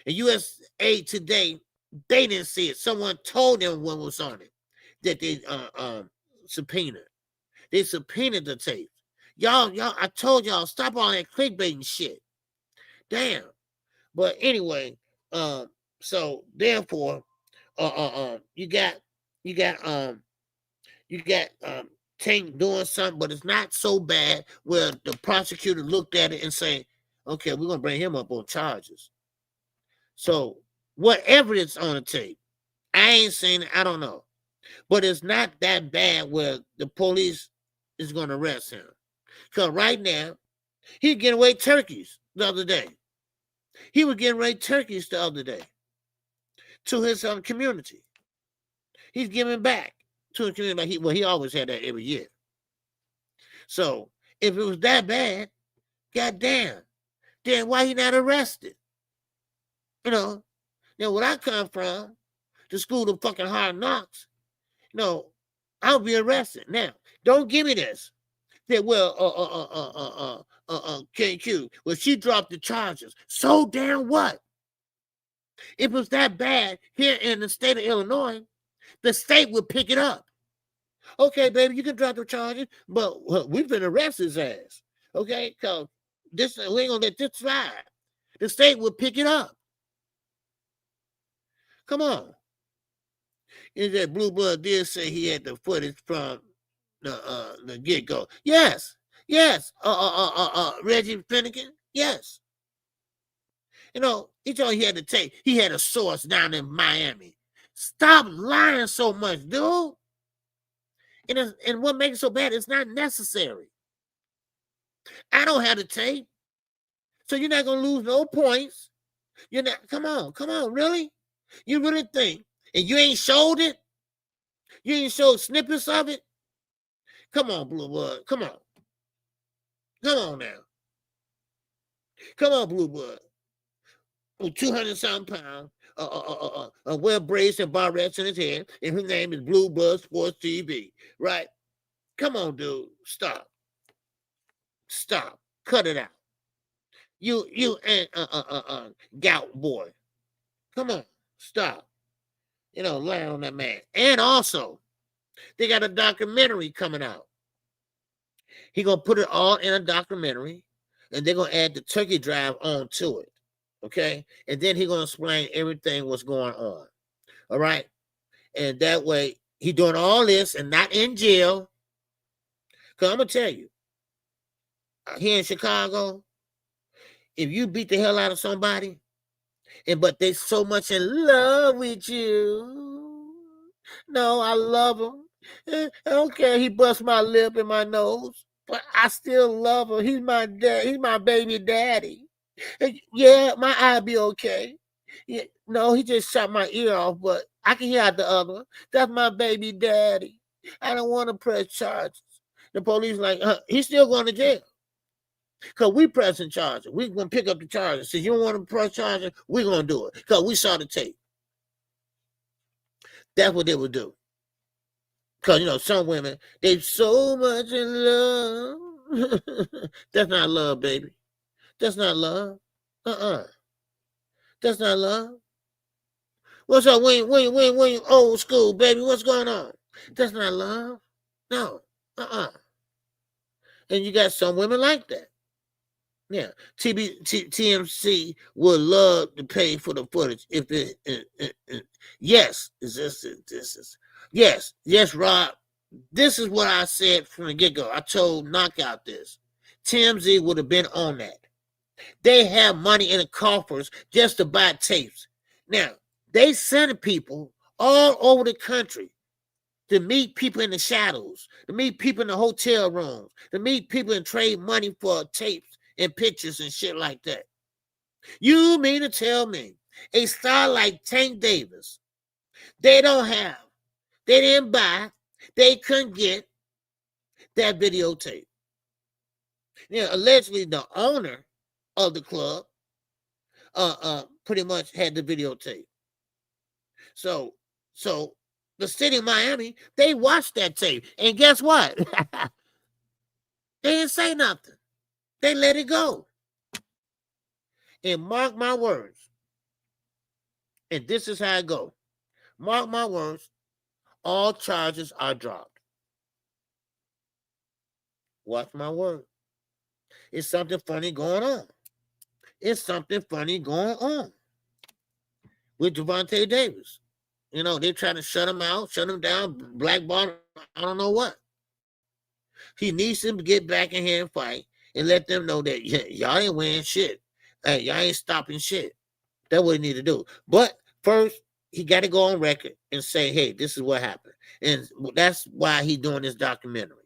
Speaker 1: And USA Today, they didn't see it. Someone told them what was on it that they subpoenaed. They subpoenaed the tape. Y'all, I told y'all, stop all that clickbaiting shit. Damn. But anyway, so therefore, you got Tank doing something, but it's not so bad where the prosecutor looked at it and say, okay, we're gonna bring him up on charges. So whatever it's on the tape, I ain't saying it, I don't know. But it's not that bad where the police is going to arrest him. Because right now, he's getting away turkeys the other day. He was getting away turkeys the other day to his community. He's giving back to his community. He always had that every year. So if it was that bad, goddamn, then why he not arrested? Now where I come from, the school of fucking hard knocks, I'll be arrested. Now, don't give me this. That KQ, well, she dropped the charges. So damn what? If it was that bad here in the state of Illinois, the state would pick it up. Okay, baby, you can drop the charges, but we've been arrested his ass. Okay, because we ain't gonna let this slide. The state would pick it up. Come on. And that Blue Blood did say he had the footage from the get-go. Yes. Reggie Finnegan. Yes. He told he had to take. He had a source down in Miami. Stop lying so much, dude. And what makes it so bad? It's not necessary. I don't have the tape, so you're not gonna lose no points. You're not. Come on, really? You really think? And you ain't showed it? You ain't showed snippets of it? Come on, Blue Blood. Come on. Come on now. Come on, Blue Blood. 200-something pounds, a well-braced and barrettes in his head, and his name is Blue Blood Sports TV, right? Come on, dude. Stop. Cut it out. You and gout boy. Come on. Stop. Lie on that man. And also, they got a documentary coming out. He gonna put it all in a documentary, and they're gonna add the turkey drive on to it. Okay? And then he's gonna explain everything what's going on. All right? And that way, he doing all this and not in jail. Because I'm gonna tell you, here in Chicago, if you beat the hell out of somebody, but they so much in love with you. No, I love him. I don't care. He bust my lip and my nose, but I still love him. He's my dad. He's my baby daddy. Yeah, my eye be okay. Yeah, no, he just shot my ear off, but I can hear out the other one. That's my baby daddy. I don't want to press charges. The police like, he's still going to jail. Because we pressing charges. We're going to pick up the charges. Since you don't want to press charges, we're going to do it. Because we saw the tape. That's what they would do. Because, some women, they so much in love. That's not love, baby. That's not love. That's not love. What's up, when old school, baby? What's going on? That's not love. No. And you got some women like that. Yeah, TMC would love to pay for the footage if it. Yes, yes, Rob. This is what I said from the get-go. I told Knockout this. TMZ would have been on that. They have money in the coffers just to buy tapes. Now they send people all over the country to meet people in the shadows, to meet people in the hotel rooms, to meet people and trade money for tapes and pictures and shit like that. You mean to tell me a star like Tank Davis, they didn't buy, they couldn't get that videotape. Allegedly the owner of the club pretty much had the videotape. So the city of Miami, they watched that tape. And guess what? They didn't say nothing. They let it go. And mark my words. And this is how it goes. Mark my words. All charges are dropped. Watch my word. It's something funny going on. It's something funny going on with Gervonta Davis. They're trying to shut him out, shut him down, blackball, I don't know what. He needs to get back in here and fight and let them know that y'all ain't winning shit. Hey, y'all ain't stopping shit. That's what he need to do. But first, he got to go on record and say, hey, this is what happened. And that's why he's doing this documentary.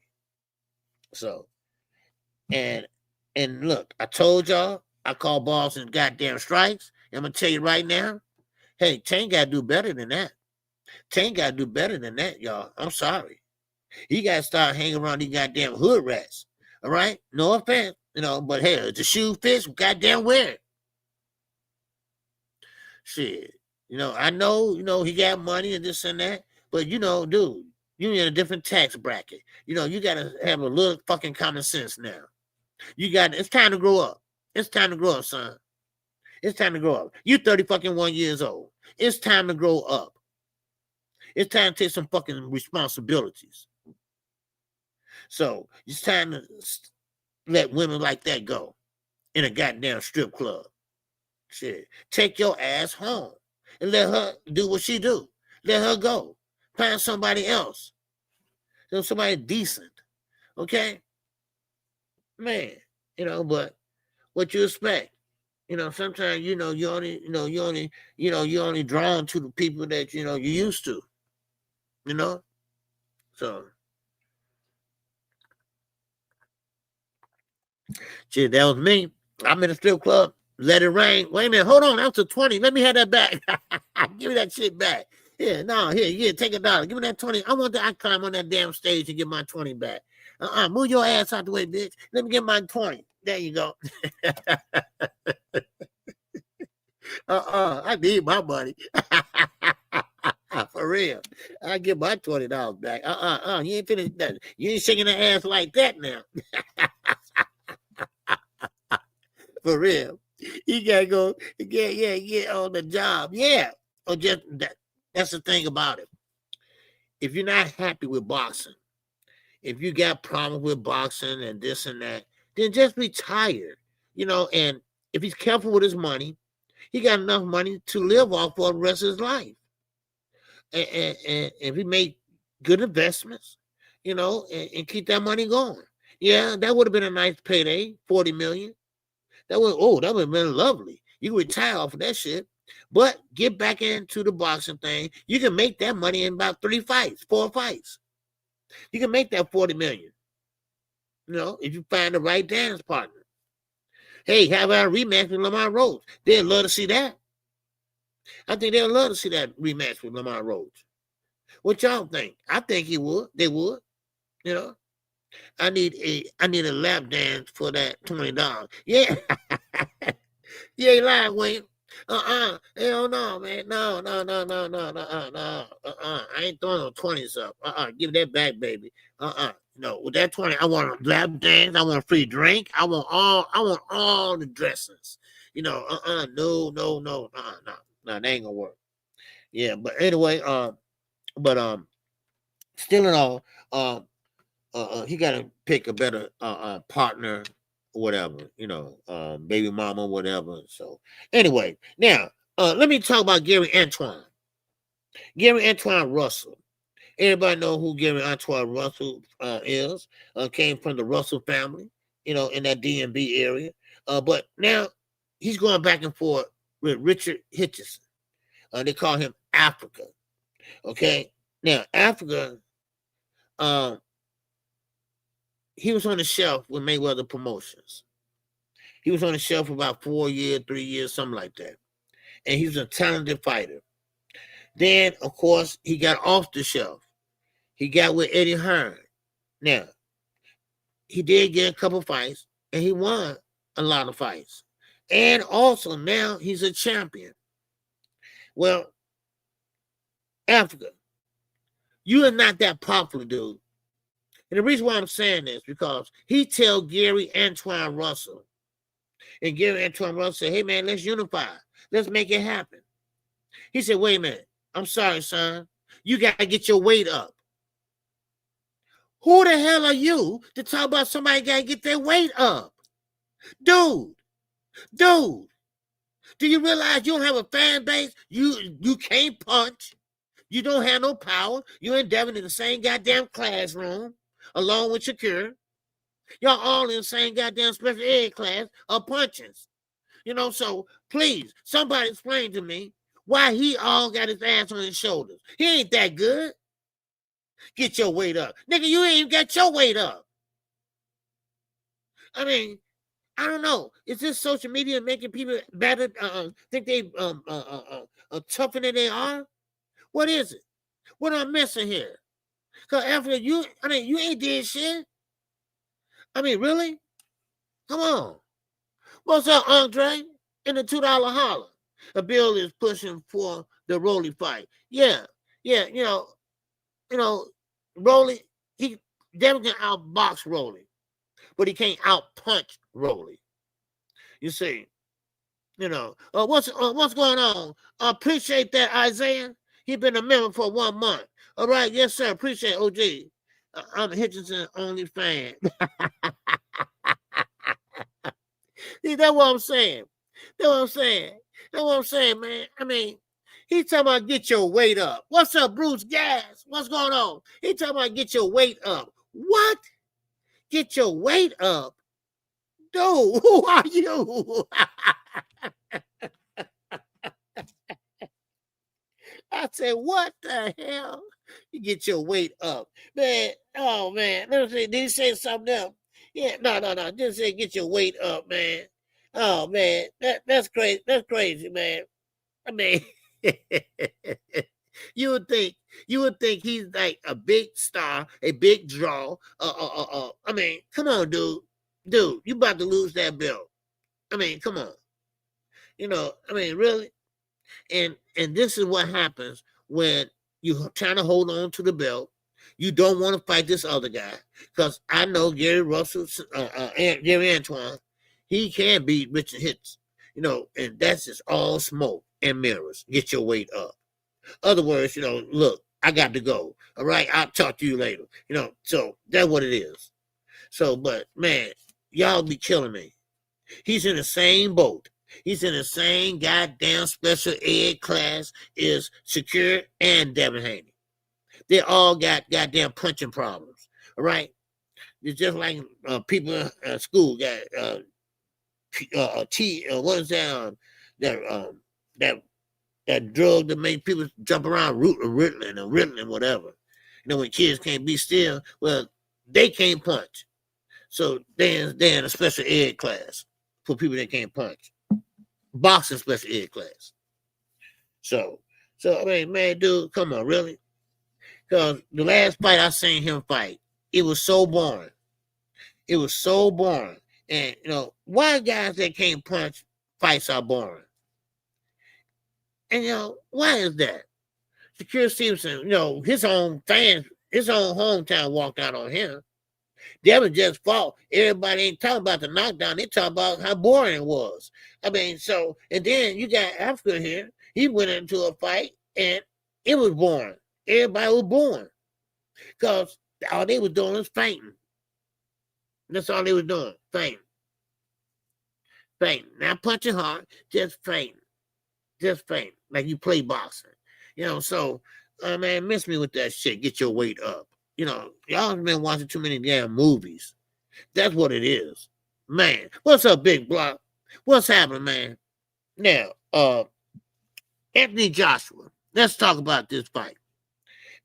Speaker 1: So, and look, I told y'all, I call balls and goddamn strikes. I'm going to tell you right now, hey, Tank got to do better than that. Tank got to do better than that, y'all. I'm sorry. He got to start hanging around these goddamn hood rats. All right? No offense, but hey, if the shoe fits, goddamn wear it. Shit. I know, he got money and this and that, but dude, you're in a different tax bracket. You got to have a little fucking common sense now. It's time to grow up. It's time to grow up, son. It's time to grow up. You 31 years old. It's time to grow up. It's time to take some fucking responsibilities. So it's time to let women like that go in a goddamn strip club. Shit. Take your ass home and let her do what she do. Let her go. Find somebody else. Somebody decent. Okay? Man, but what you expect? Sometimes you only drawn to the people that you're used to. So shit, that was me. I'm in a strip club. Let it rain. Wait a minute. Hold on. That was a 20. Let me have that back. Give me that shit back. Here, take $1. Give me that 20. I climb on that damn stage and get my 20 back. Move your ass out the way, bitch. Let me get my 20. There you go. I need my money. For real. I get my $20 back. You ain't finished nothing. You ain't shaking the ass like that now. For real. You gotta go get on the job. Yeah. Or just that's the thing about it. If you're not happy with boxing, if you got problems with boxing and this and that, then just retire. And if he's careful with his money, he got enough money to live off for the rest of his life. And if he made good investments, and keep that money going. Yeah, that would have been a nice payday, $40 million. That would have been lovely. You can retire off of that shit. But get back into the boxing thing. You can make that money in about 4 fights. You can make that $40 million. If you find the right dance partner. Hey, have a rematch with Lamar Rhodes. They'd love to see that. I think they'd love to see that rematch with Lamar Rhodes. What y'all think? I think he would. They would. I need a lap dance for that $20. Yeah. You ain't lying, William. Hell no, man. No. I ain't throwing no 20s up. Give that back, baby. No, with that 20, I want a lap dance. I want a free drink. I want all the dressings. No, that ain't gonna work. Yeah, but anyway, still in all, he gotta pick a better partner, whatever, baby mama, whatever. So anyway, now let me talk about Gary Antoine Russell. Everybody know who Gary Antoine Russell is. Came from the Russell family, in that DMV area. But now he's going back and forth with Richard Hitchison. They call him Africa. Okay. Now Africa, he was on the shelf with Mayweather Promotions. He was on the shelf for about 4 years, 3 years, something like that. And he was a talented fighter. Then, of course, he got off the shelf. He got with Eddie Hearn. Now, he did get a couple fights, and he won a lot of fights. And also, now he's a champion. Well, Africa, you are not that popular, dude. And the reason why I'm saying this, because he tell Gary Antoine Russell, and Gary Antoine Russell said, hey, man, let's unify. Let's make it happen. He said, wait a minute. I'm sorry, son. You got to get your weight up. Who the hell are you to talk about somebody got to get their weight up? Dude, do you realize you don't have a fan base? You can't punch. You don't have no power. You're endeavoring in the same goddamn classroom along with Shakur. Y'all all in the same goddamn special ed class of punches. So please, somebody explain to me, Why he all got his ass on his shoulders? He ain't that good. Get your weight up. Nigga, you ain't even got your weight up. I mean, I don't know. Is this social media making people better? Think they tougher than they are? What is it? What am I missing here? Because after you ain't did shit. I mean, really? Come on. What's up, Andre? In the $2 holler. A bill is pushing for the Rolly fight. Yeah, you know, Rolly, he definitely can outbox Rolly, but he can't outpunch Rolly. You see, what's going on? Appreciate that, Isaiah. He been a member for 1 month. All right, yes, sir. Appreciate it, OG. I'm a Hitchinson only fan. See, that's what I'm saying. That's what I'm saying, man. I mean, he talking about get your weight up. What's up, Bruce Gas? What's going on? He talking about get your weight up. What? Get your weight up? Dude, who are you? I said, what the hell? You get your weight up. Man, oh, man. Let me see. Did he say something else? Yeah, no. Just say get your weight up, man. Oh, man. That's crazy. That's crazy, man. I mean, you would think he's like a big star, a big draw. I mean, come on, dude, you about to lose that belt. I mean, come on. I mean, really. And this is what happens when you're trying to hold on to the belt. You don't want to fight this other guy because I know Gary Russell, Gary Antoine, he can beat Richard Hitz, and that's just all smoke and mirrors. Get your weight up. Other words, look, I got to go. All right, I'll talk to you later. So that's what it is. So, but man, y'all be killing me. He's in the same boat. He's in the same goddamn special ed class as Shakur and Devin Haney. They all got goddamn punching problems. All right, it's just like people at school got what is that? That drug that make people jump around, Ritalin, whatever. When kids can't be still, well, they can't punch. So they're in a special ed class for people that can't punch. Boxing special ed class. So I mean, man, dude, come on, really? Because the last fight I seen him fight, it was so boring. It was so boring. And, why guys that can't punch fights are boring? And, why is that? Shakur Stevenson, his own fans, his own hometown walked out on him. Devin just fought. Everybody ain't talking about the knockdown. They talking about how boring it was. I mean, and then you got Africa here. He went into a fight, and it was boring. Everybody was boring. Because all they was doing was fainting. That's all they was doing, fainting. Not punching hard, just fainting. Like you play boxing. So, man, miss me with that shit. Get your weight up. Y'all been watching too many damn movies. That's what it is. Man, what's up, Big Block? What's happening, man? Now, Anthony Joshua. Let's talk about this fight.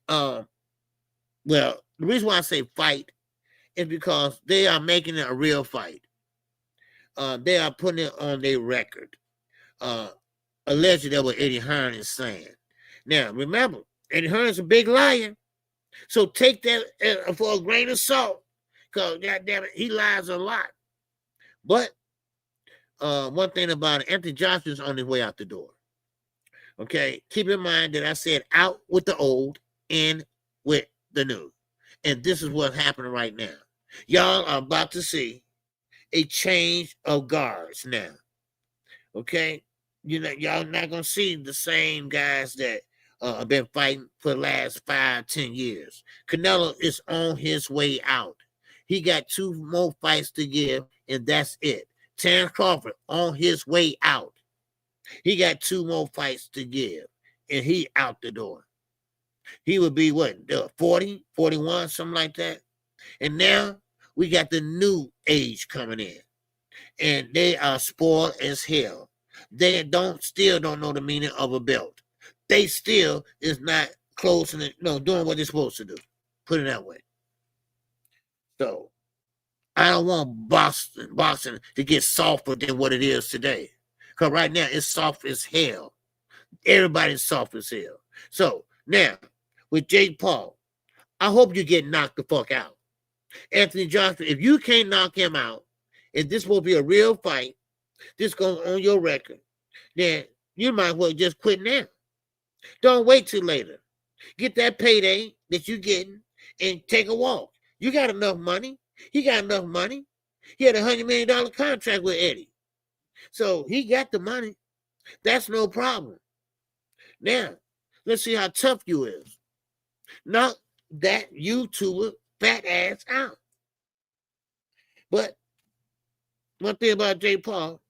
Speaker 1: Well, the reason why I say fight is because they are making it a real fight. They are putting it on their record. Allegedly, that what Eddie Hearn is saying. Now, remember, Eddie Hearn's a big liar. So take that for a grain of salt, because goddamn it, he lies a lot. But one thing about it, Anthony Joshua's on his way out the door. Okay, keep in mind that I said out with the old, in with the new, and this is what's happening right now. Y'all are about to see a change of guards now. Okay, y'all not gonna see the same guys that have been fighting for the last 5-10 years. Canelo is on his way out. He got 2 more fights to give, and that's it. Terrence Crawford on his way out. He got 2 more fights to give, and he out the door. He would be, 40, 41, something like that. And now we got the new age coming in, and they are spoiled as hell. They still don't know the meaning of a belt. They still is not closing it, doing what they're supposed to do. Put it that way. So I don't want boxing to get softer than what it is today. Because right now it's soft as hell. Everybody's soft as hell. So now with Jake Paul, I hope you get knocked the fuck out. Anthony Joshua, if you can't knock him out, if this will be a real fight, this goes on your record, then you might well just quit now. Don't wait till later. Get that payday that you're getting and take a walk. You got enough money. He got enough money. He had a $100 million contract with Eddie. So he got the money. That's no problem. Now, let's see how tough you is. Knock that YouTuber fat ass out. But one thing about Jake Paul,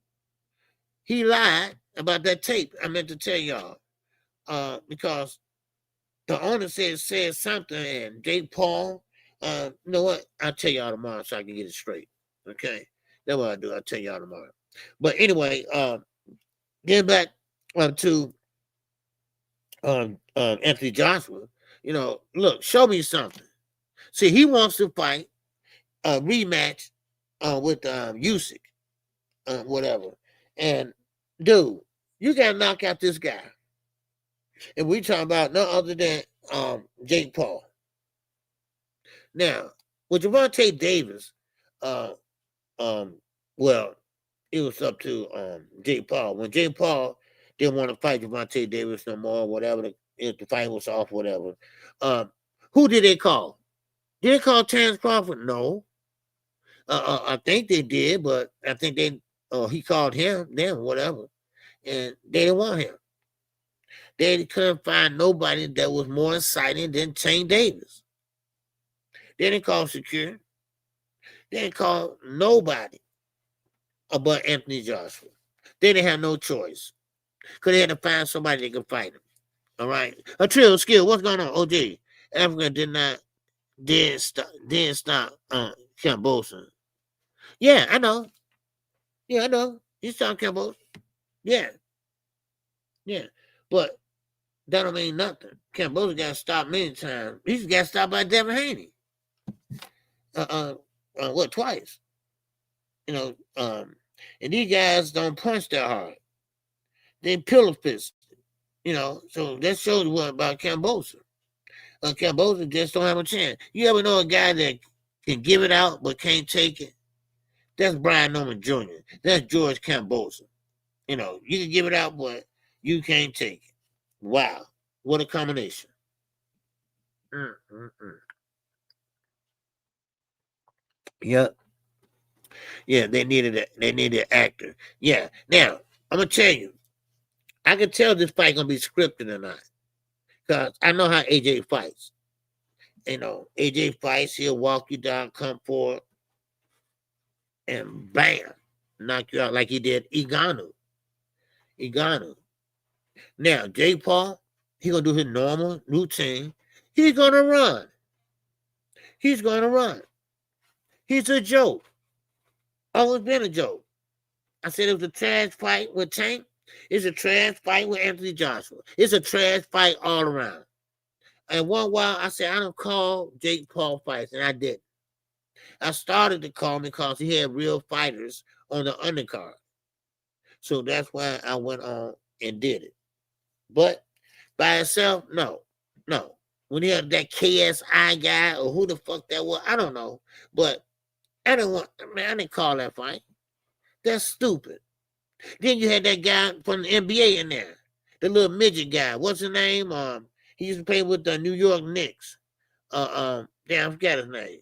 Speaker 1: he lied about that tape. I meant to tell y'all. Because the owner said something, and Jake Paul, you know what? I'll tell y'all tomorrow so I can get it straight. Okay? That's what I do. I'll tell y'all tomorrow. But anyway, getting back to Anthony Joshua, look, show me something. See, he wants to fight a rematch with Usyk, whatever. And dude, you gotta knock out this guy. And we talking about no other than Jake Paul. Now, with Gervonta Davis, well, it was up to Jake Paul. When Jake Paul didn't want to fight Gervonta Davis no more, whatever, if the fight was off, whatever. Who did they call? Did they call Terrence Crawford? No. I think they did, but I think he called him, whatever. And they didn't want him. They couldn't find nobody that was more exciting than Tank Davis. They didn't call Secure. They didn't call nobody but Anthony Joshua. They didn't have no choice. Because they had to find somebody that could fight him. All right? A Trill Skill, what's going on? OG. Africa didn't stop Cambosa. Yeah, I know. Yeah, I know. He stopped Cambosa. Yeah. Yeah. But that don't mean nothing. Cambosa got stopped many times. He got stopped by Devin Haney. Twice? And these guys don't punch that hard. They pillow fist. So that shows what about Cambosa. Cambosa just don't have a chance. You ever know a guy that can give it out but can't take it? That's Brian Norman Jr. That's George Cambosa. You can give it out, but you can't take it. Wow. What a combination. Yep. Yeah, they needed an actor. Yeah. Now, I'm going to tell you, I can tell this fight going to be scripted or not. Because I know how AJ fights. AJ fights, he'll walk you down, come forward, and bam, knock you out like he did Ngannou. Now, Jake Paul, he's going to do his normal routine. He's going to run. He's a joke. Always been a joke. I said it was a trash fight with Tank. It's a trash fight with Anthony Joshua. It's a trash fight all around. And one while I said, I don't call Jake Paul fights, and I didn't. I started to call him because he had real fighters on the undercard. So that's why I went on and did it. But by itself, no. When he had that KSI guy or who the fuck that was, I don't know. But I didn't call that fight. That's stupid. Then you had that guy from the NBA in there, the little midget guy. What's his name? He used to play with the New York Knicks. I forgot his name.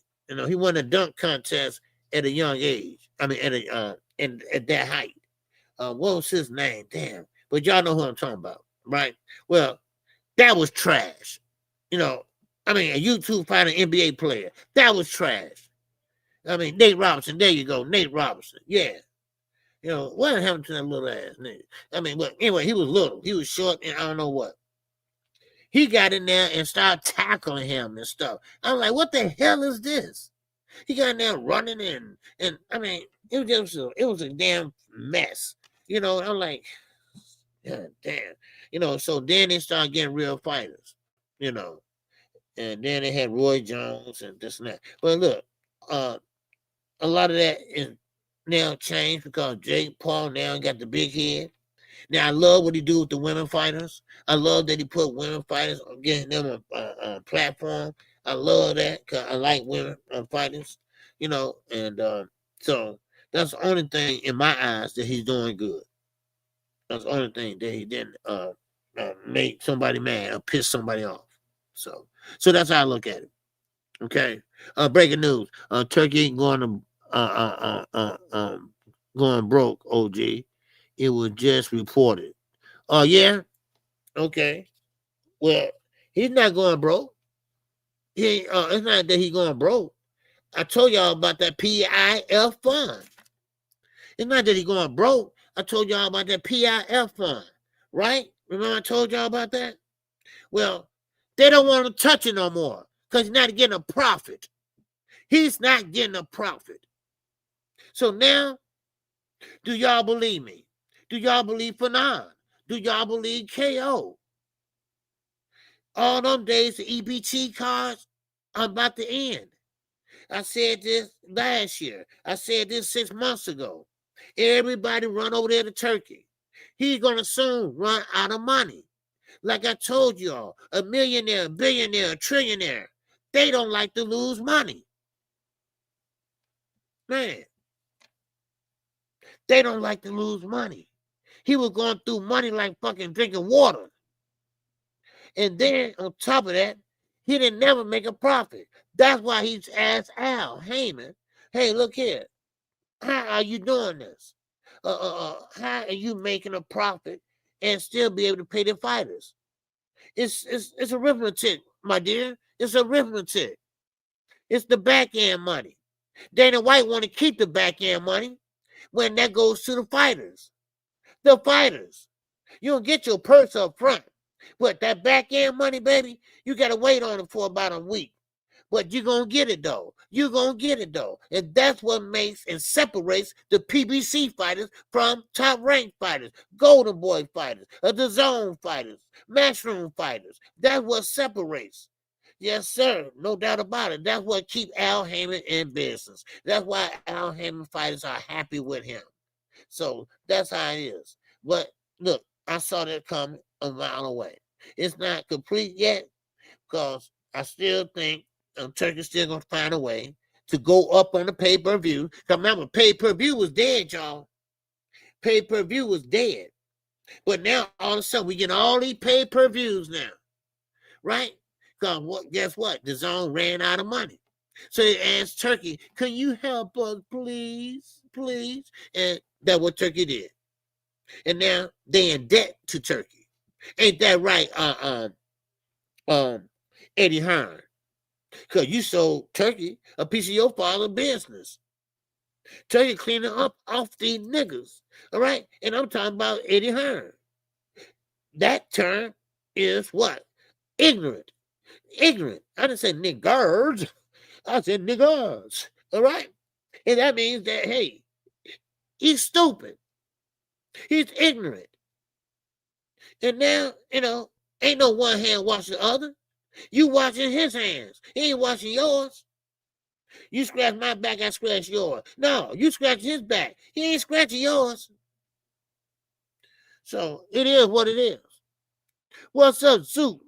Speaker 1: He won a dunk contest at a young age. I mean, at that height. What was his name? Damn. But y'all know who I'm talking about, right? Well, that was trash. A YouTube fighter, NBA player. That was trash. Nate Robinson. There you go. Nate Robinson. Yeah. What happened to that little ass nigga? But anyway, he was little. He was short and I don't know what. He got in there and started tackling him and stuff. I'm like, what the hell is this? He got in there running it was a damn mess. You know, I'm like, yeah, damn. You know, so then they started getting real fighters, you know. And then they had Roy Jones and this and that. But look, a lot of that is now changed because Jake Paul now got the big head. Now, I love what he do with the women fighters. I love that he put women fighters, getting them a platform. I love that because I like women fighters, you know. And so that's the only thing in my eyes that he's doing good. That's the only thing that he didn't make somebody mad or piss somebody off. So that's how I look at it. Okay. Breaking news. Turkey ain't going to going broke, OG. It was just reported. Oh, yeah? Okay. Well, he's not going broke. It's not that he's going broke. I told y'all about that PIF fund. It's not that he's going broke. I told y'all about that PIF fund, right? Remember I told y'all about that? Well, they don't want to touch it no more because he's not getting a profit. He's not getting a profit. So now, do y'all believe me? Do y'all believe Fanon? Do y'all believe KO? All them days, the EBT cards are about to end. I said this last year. I said this 6 months ago. Everybody run over there to Turkey. He's going to soon run out of money. Like I told y'all, a millionaire, a billionaire, a trillionaire, they don't like to lose money. Man, they don't like to lose money. He was going through money like fucking drinking water. And then on top of that, he didn't never make a profit. That's why he's asked Al Heyman, hey, look here. How are you doing this? How are you making a profit and still be able to pay the fighters? It's arithmetic, my dear. It's arithmetic. It's the back end money. Dana White want to keep the back end money when that goes to the fighters. The fighters. You don't get your purse up front. But that back end money, baby, you got to wait on it for about a week. But you're going to get it, though. You're going to get it, though. And that's what makes and separates the PBC fighters from top-ranked fighters, Golden Boy fighters, the Zone fighters, Matchroom fighters. That's what separates. Yes, sir. No doubt about it. That's what keeps Al Heyman in business. That's why Al Heyman fighters are happy with him. So that's how it is. But look, I saw that coming a mile away. It's not complete yet because I still think Turkey's still going to find a way to go up on the pay-per-view. Because remember, pay-per-view was dead, y'all. Pay-per-view was dead. But now, all of a sudden, we get all these pay-per-views now. Right? Because guess what? The Zone ran out of money. So they asked Turkey, can you help us, please? Please? And that's what Turkey did. And now they in debt to Turkey. Ain't that right, Eddie Hearn? Because you sold Turkey a piece of your father's business. Turkey cleaning up off these niggas. All right? And I'm talking about Eddie Hearn. That term is what? Ignorant. Ignorant. I didn't say niggers. I said niggas. All right? And that means that, hey, he's stupid. He's ignorant. And now, ain't no one hand washing the other. You washing his hands. He ain't washing yours. You scratch my back, I scratch yours. No, you scratch his back. He ain't scratching yours. So it is what it is. What's up, Zoo?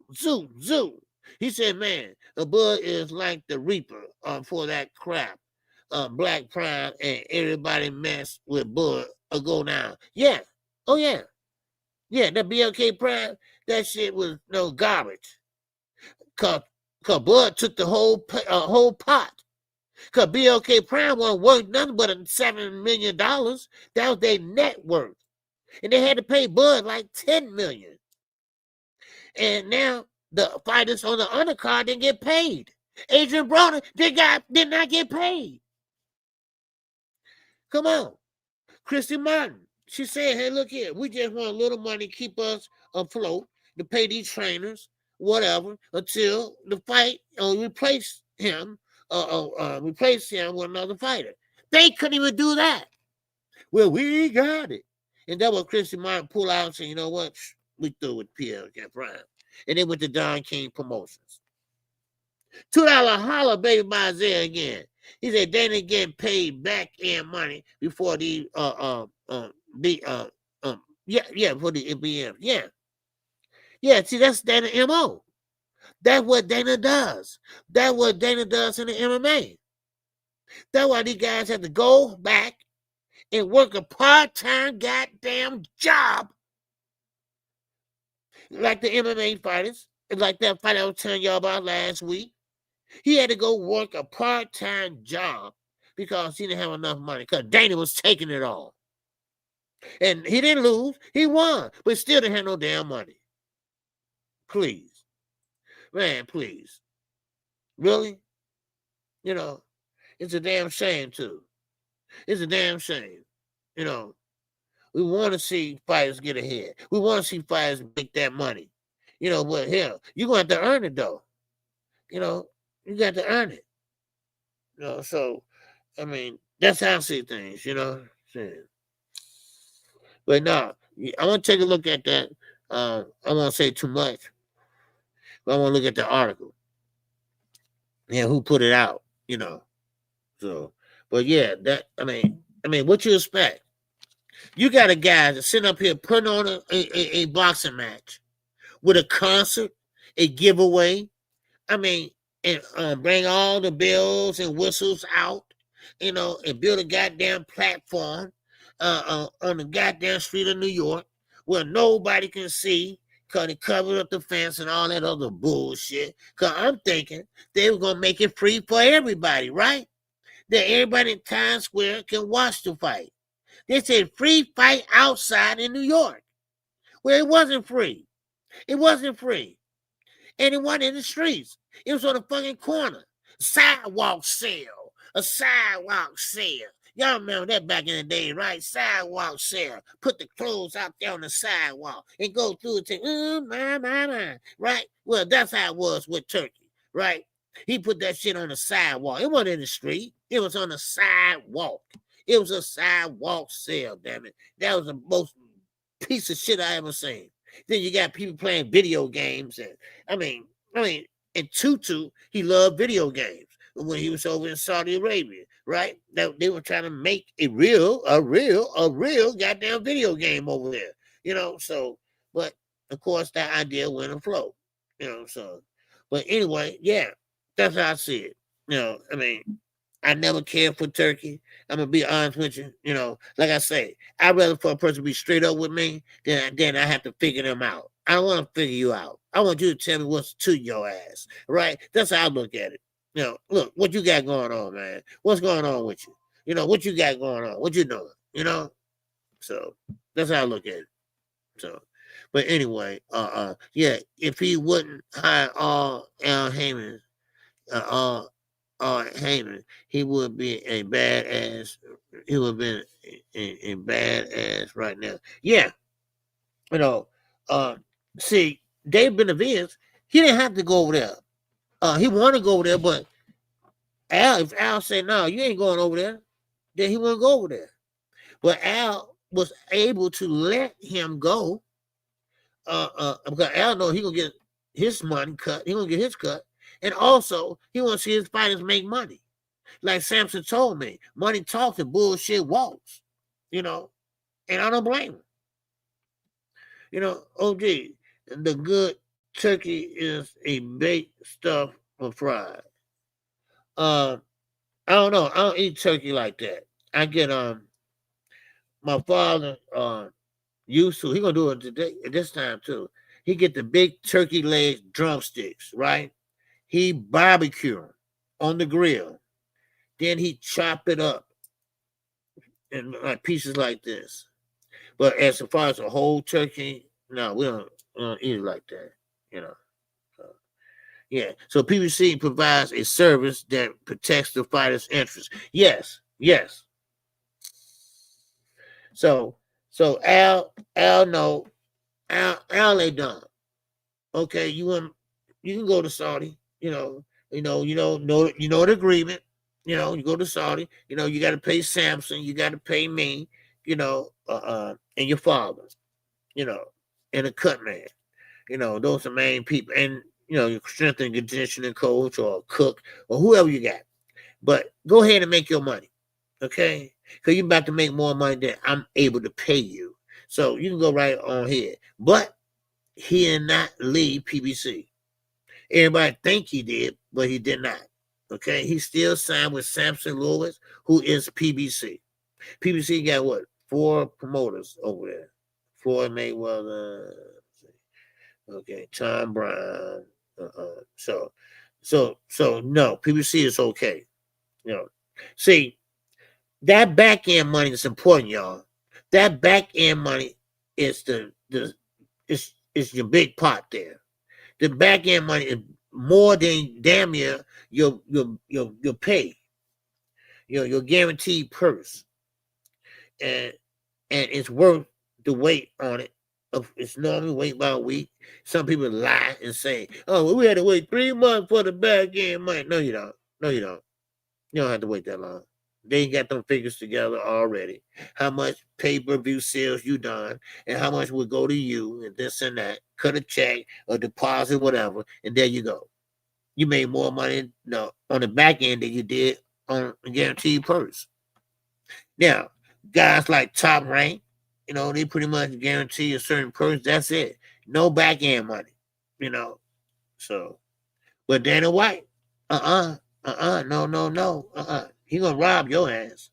Speaker 1: He said, man, the Bud is like the Reaper for that crap. Black Prime and everybody mess with Bud or go down. Yeah. Oh, yeah. Yeah, that BLK Prime, that shit was no garbage. Cause Bud took the whole pot. Cause BLK Prime wasn't worth nothing but $7 million. That was their net worth. And they had to pay Bud like $10 million. And now the fighters on the undercard didn't get paid. Adrian Broner did not get paid. Come on. Christy Martin. She said, hey, look here. We just want a little money to keep us afloat, to pay these trainers, whatever, until the fight replace him with another fighter. They couldn't even do that. Well, we got it. And that was Christian Martin pull out and say, you know what? We through with PLK Prime. And then went to Don King Promotions. $2 holler, baby, by Isaiah again. He said Dana getting paid back end money before the for the NBM. Yeah, see, that's Dana MO. That's what Dana does. That's what Dana does in the MMA. That's why these guys have to go back and work a part-time goddamn job. Like the MMA fighters, like that fight I was telling y'all about last week. He had to go work a part-time job because he didn't have enough money, because Dana was taking it all. And he didn't lose. He won, but still didn't have no damn money. Please. Man, please. Really? You know, it's a damn shame, too. It's a damn shame. You know, we want to see fighters get ahead. We want to see fighters make that money. You know, but hell, you're going to have to earn it, though. You know, you got to earn it. You know, so, I mean, that's how I see things, you know. But no, I want to take a look at that. I won't say too much, but I want to look at the article. Yeah, who put it out, you know. So, but yeah, that, I mean, what you expect? You got a guy that's sitting up here putting on a boxing match with a concert, a giveaway. I mean, and bring all the bells and whistles out, you know, and build a goddamn platform on the goddamn street of New York where nobody can see because they covered up the fence and all that other bullshit. Because I'm thinking they were going to make it free for everybody, right? That everybody in Times Square can watch the fight. They said free fight outside in New York. Well, it wasn't free. It wasn't free. And it wasn't in the streets. It was on the fucking corner. Sidewalk sale. A sidewalk sale. Y'all remember that back in the day, right? Sidewalk sale. Put the clothes out there on the sidewalk and go through and say, my. Right? Well, that's how it was with Turkey, right? He put that shit on the sidewalk. It wasn't in the street. It was on the sidewalk. It was a sidewalk sale, damn it. That was the most piece of shit I ever seen. Then you got people playing video games. And I mean, and Tutu, he loved video games when he was over in Saudi Arabia, right? They were trying to make a real goddamn video game over there, you know. So, but of course that idea went afloat, you know. So, but anyway, yeah, that's how I see it. You know, I mean, I never cared for Turkey. I'm gonna be honest with you. You know, like I say, I'd rather for a person to be straight up with me than I have to figure them out. I don't want to figure you out. I want you to tell me what's to your ass, right? That's how I look at it. You know, look, what you got going on, man? What's going on with you? You know, what you got going on? What you doing? You know? So that's how I look at it. So, but anyway, yeah, if he wouldn't hire all Al Heyman, Haney, he would be a badass. He would have been a badass right now. Yeah, you know. See, Dave Benavidez, he didn't have to go over there. He wanted to go over there, but if Al said no, you ain't going over there, then he wouldn't go over there. But Al was able to let him go. Because Al know he gonna get his money cut. He gonna get his cut. And also, he wants to see his fighters make money. Like Samson told me, money talks and bullshit walks, you know, and I don't blame him. You know, OG, the good turkey is a baked stuff or fried. I don't know. I don't eat turkey like that. I get, my father used to, he gonna do it today, at this time too. He get the big turkey leg drumsticks, right? He barbecue them on the grill. Then he chop it up in like pieces like this. But as far as a whole turkey, no, we don't eat it like that, you know. So, yeah. So PBC provides a service that protects the fighter's interests. Yes. So Al no, Al ain't done. Okay, you can go to Saudi. You know the agreement. You know, you go to Saudi. You know, you got to pay Samson. You got to pay me. You know, and and your father, you know, and a cut man. You know, those are main people. And, you know, your strength and conditioning coach or a cook or whoever you got. But go ahead and make your money, okay? Because you're about to make more money than I'm able to pay you. So you can go right on here. But he did not leave PBC. Everybody think he did, but he did not. Okay, he still signed with Samson Lewis, who is PBC. PBC got what? 4 promoters over there. Floyd Mayweather. Okay, Tom Brown. So no, PBC is okay. You know, see, that back end money is important, y'all. That back end money is is your big pot there. The back end money is more than damn near your pay, your guaranteed purse, and it's worth the wait on it. It's normally wait by a week. Some people lie and say, "Oh, well, we had to wait 3 months for the back end money." No, you don't. No, you don't. You don't have to wait that long. They got them figures together already. How much pay-per-view sales you done, and how much would go to you, and this and that. Cut a check or deposit, whatever, and there you go. You made more money on the back end than you did on a guaranteed purse. Now, guys like Top Rank, they pretty much guarantee a certain purse. That's it. No back end money, So, but Dana White, no. He gonna rob your ass.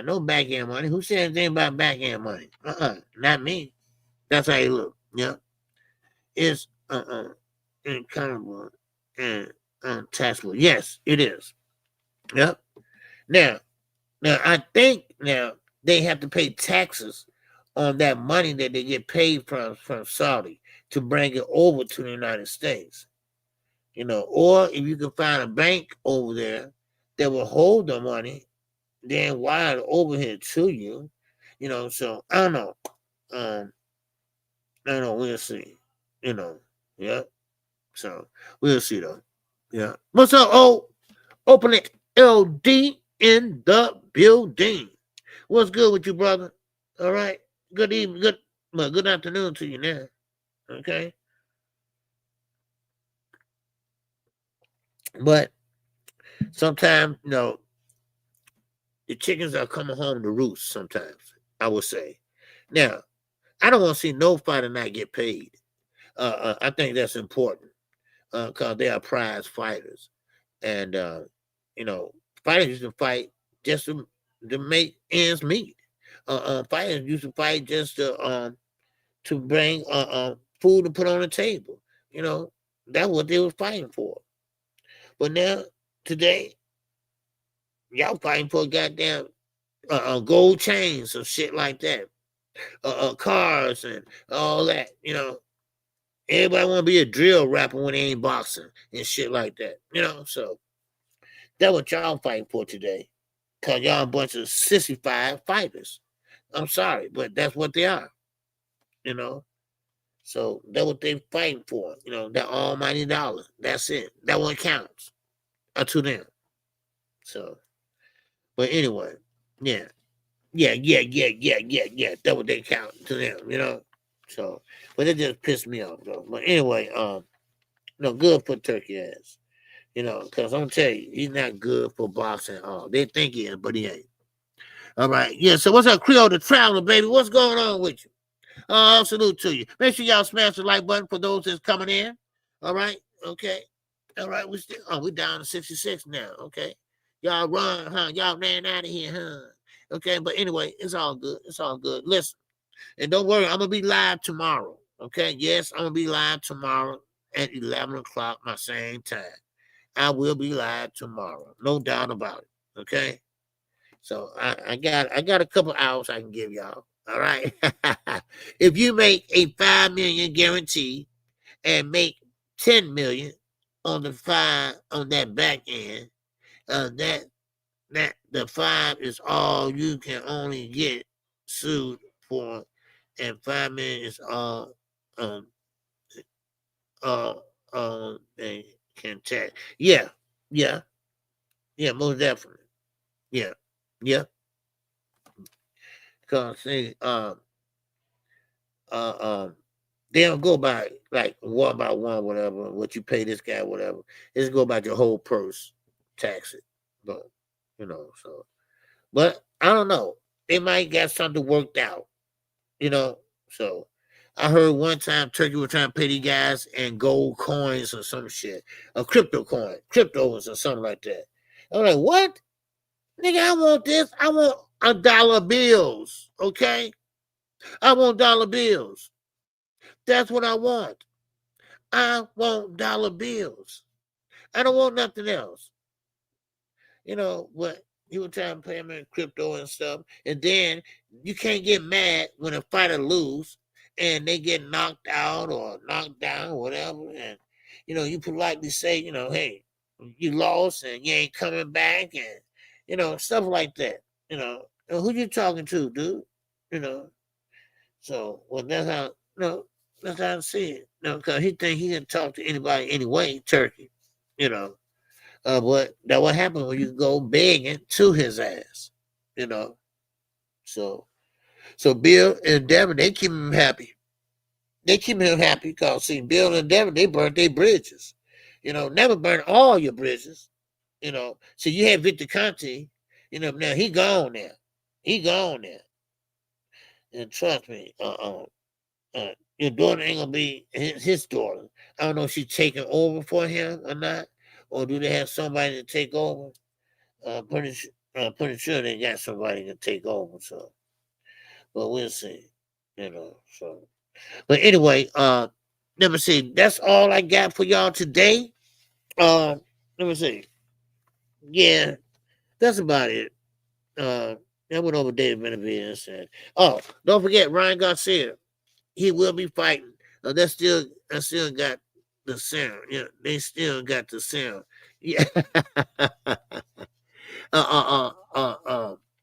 Speaker 1: No back end money. Who said anything about back end money? Not me. That's how he look. Yeah. It's incomparable and untouchable. Yes, it is. Yep. Now I think they have to pay taxes on that money that they get paid from Saudi to bring it over to the United States. Or if you can find a bank over there that will hold the money, then wire it over here to you. So I don't know. I don't know. We'll see. Yeah. So we'll see though. Yeah. What's up, Open it LD in the building. What's good with you, brother? All right. Good evening. Good afternoon to you now. Okay. But sometimes, the chickens are coming home to roost sometimes, I would say. Now, I don't want to see no fighter not get paid. I think that's important because they are prize fighters. And, fighters used to fight just to make ends meet. Fighters used to fight just to bring food to put on the table. That's what they were fighting for. But now, today, y'all fighting for goddamn gold chains or shit like that. Cars and all that, Everybody want to be a drill rapper when they ain't boxing and shit like that, So that's what y'all fighting for today. Because y'all a bunch of sissified fighters. I'm sorry, but that's what they are, So that's what they fighting for, that almighty dollar. That's it. That one counts to them. So, but anyway, yeah. That's what they count to them, So, but it just pissed me off though. But anyway, good for turkey ass, because I'm tell you, he's not good for boxing at all. They think he is, but he ain't. All right, yeah. So what's up, Creole the Traveler, baby? What's going on with you? Salute to you. Make sure y'all smash the like button for those that's coming in. All right, okay. All right, we're down to 66 now. Okay, y'all run, huh? Y'all ran out of here, huh? Okay, but anyway, it's all good. It's all good. Listen, and don't worry, I'm gonna be live tomorrow. Okay, yes, I'm gonna be live tomorrow at 11 o'clock, my same time. I will be live tomorrow, no doubt about it. Okay, so I got a couple hours I can give y'all. All right, if you make a 5 million guarantee and make 10 million on that back end, that the 5 is all you can only get sued for, and 5 million is all they can take. Yeah, most definitely. Yeah. Because they don't go by like one by one, whatever, what you pay this guy, whatever. It's go by your whole purse, tax it. But, so, but I don't know. They might got something worked out, so I heard one time Turkey was trying to pay these guys in gold coins or some shit, a cryptos or something like that. I'm like, what? Nigga, I want this. I want $1 bills, okay? I want dollar bills. That's what I want. I want dollar bills. I don't want nothing else. What you were trying to pay them in crypto and stuff. And then you can't get mad when a fighter lose and they get knocked out or knocked down or whatever. And, you politely say, hey, you lost and you ain't coming back and, stuff like that. Who you talking to, dude? So, well, that's how, that's how I see it. Because he think he can talk to anybody anyway, Turkey, but that what happened when you go begging to his ass, So Bill and Devin, they keep him happy. They keep him happy because, see, Bill and Devin, they burnt their bridges. Never burn all your bridges. So you had Victor Conte, now he gone now. He gone now. And trust me, your daughter ain't gonna be his daughter. I don't know if she's taking over for him or not, or do they have somebody to take over? Pretty sure they got somebody to take over. So, but we'll see. So, but anyway, let me see. That's all I got for y'all today. Let me see. Yeah, that's about it. I went over David Benavidez and don't forget Ryan Garcia. He will be fighting. I still got the sound. Yeah, they still got the sound. Yeah.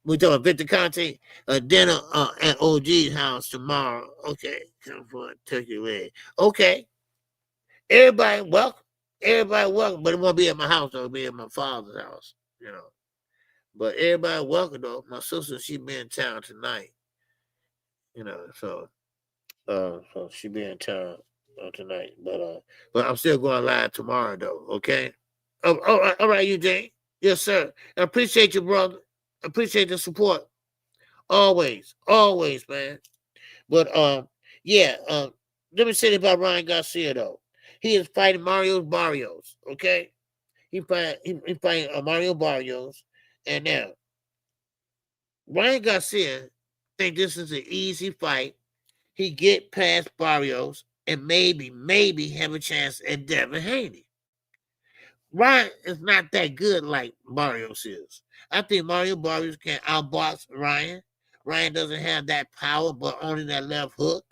Speaker 1: We talking about Victor Conte, dinner at OG's house tomorrow. Okay, come for a turkey leg. Okay, everybody welcome, but it won't be at my house. It'll be at my father's house. But everybody welcome though. My sister, she be in town tonight. So she be in town tonight. But I'm still going live tomorrow though. Okay. All right, Eugene. Yes, sir. I appreciate you, brother. I appreciate the support. Always, man. But yeah. Let me say this about Ryan Garcia though. He is fighting Mario Barrios. Okay. He fighting Mario Barrios. And now, Ryan Garcia think this is an easy fight. He get past Barrios and maybe have a chance at Devin Haney. Ryan is not that good like Barrios is. I think Mario Barrios can outbox Ryan. Ryan doesn't have that power, but only that left hook.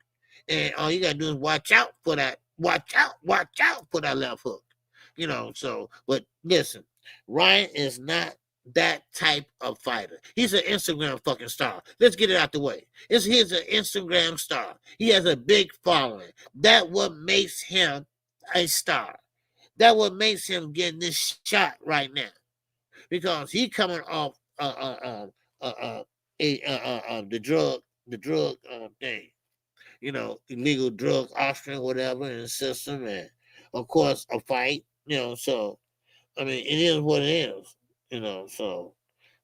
Speaker 1: And all you gotta do is watch out for that. Watch out for that left hook. So, but listen, Ryan is not that type of fighter. He's an Instagram fucking star. Let's get it out the way. He's an Instagram star. He has a big following. That what makes him a star. That what makes him getting this shot right now, because he coming off the drug thing, illegal drug auction, whatever, in the system, and of course a fight. So I mean, it is what it is. So,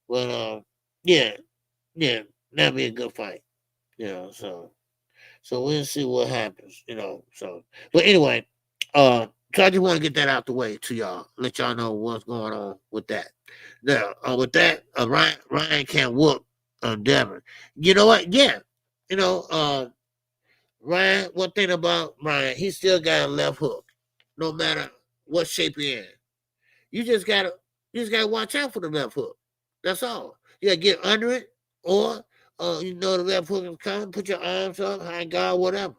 Speaker 1: but yeah, that'd be a good fight. So we'll see what happens. So, but anyway, so I just want to get that out the way to y'all, let y'all know what's going on with that. Now, with that, Ryan can't whoop Devin. You know what? Yeah, Ryan. One thing about Ryan, he still got a left hook, no matter what shape he in. You just gotta watch out for the left hook. That's all. You gotta get under it, or the left hook is coming. Put your arms up, high guard, whatever.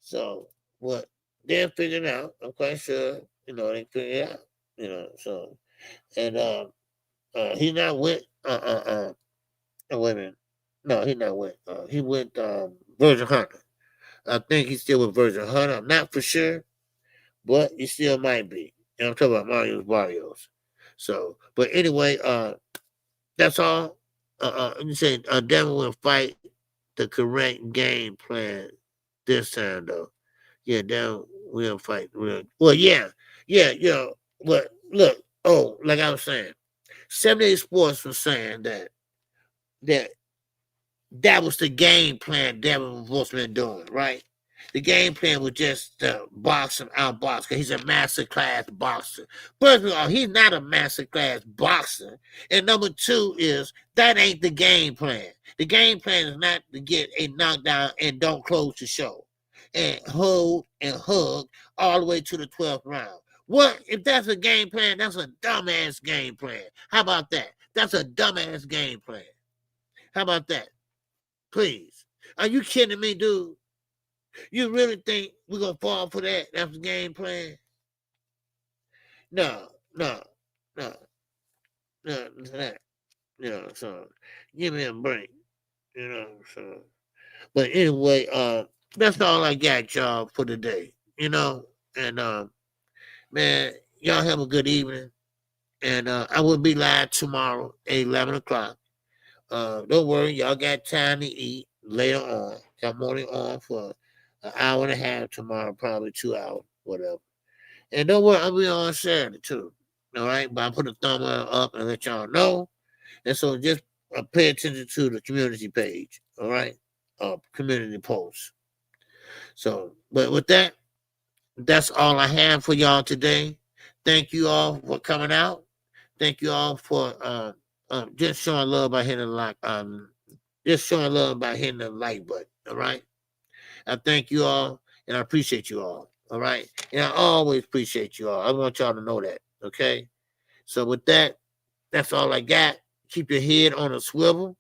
Speaker 1: So what they're figuring out, I'm quite sure. They figure it out. So and he's not with women. No, he's not with. He went Virgin Hunter. I think he's still with Virgin Hunter. I'm not for sure, but he still might be. And I'm talking about Mario Barrios. So, but anyway, that's all. You said Devin will fight the correct game plan this time, though. Yeah, then we'll fight. Well, yeah. But look, like I was saying, 78 Sports was saying that was the game plan Devin was been doing, right? The game plan was just box him, outbox, because he's a masterclass boxer. First of all, he's not a masterclass boxer. And number two is that ain't the game plan. The game plan is not to get a knockdown and don't close the show and hold and hug all the way to the 12th round. What if that's a game plan? That's a dumbass game plan. How about that? That's a dumbass game plan. How about that? Please. Are you kidding me, dude? You really think we're going to fall for that? That's the game plan? No. So give me a break. So. But anyway, that's all I got, y'all, for today. And, man, y'all have a good evening. And I will be live tomorrow at 11 o'clock. Don't worry, y'all got time to eat later on. Got morning on for an hour and a half tomorrow, probably 2 hours, whatever. And don't worry, I'll be on Saturday too. All right, but I'll put a thumb up and let y'all know. And so just pay attention to the community page. All right, community posts. So, but with that, that's all I have for y'all today. Thank you all for coming out. Thank you all for just showing love by hitting the like. Just showing love by hitting the like button. All right. I thank you all, and I appreciate you all. All right. And I always appreciate you all. I want y'all to know that. Okay. So with that, that's all I got. Keep your head on a swivel.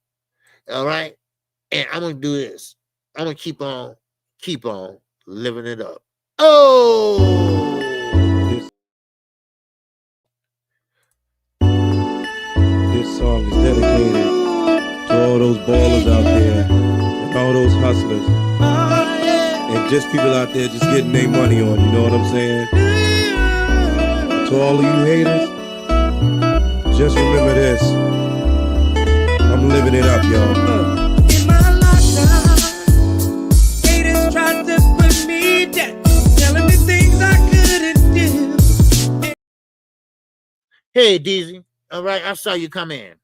Speaker 1: All right. And I'm gonna do this. I'm gonna keep on living it up. Oh.
Speaker 6: This song is dedicated to all those ballers out there and all those hustlers and just people out there just getting their money on, you know what I'm saying? To all of you haters, just remember this. I'm living it up, y'all.
Speaker 7: In my lifetime, haters tried to put me down, telling me things I couldn't do.
Speaker 1: Hey, Deezy. All right, I saw you come in.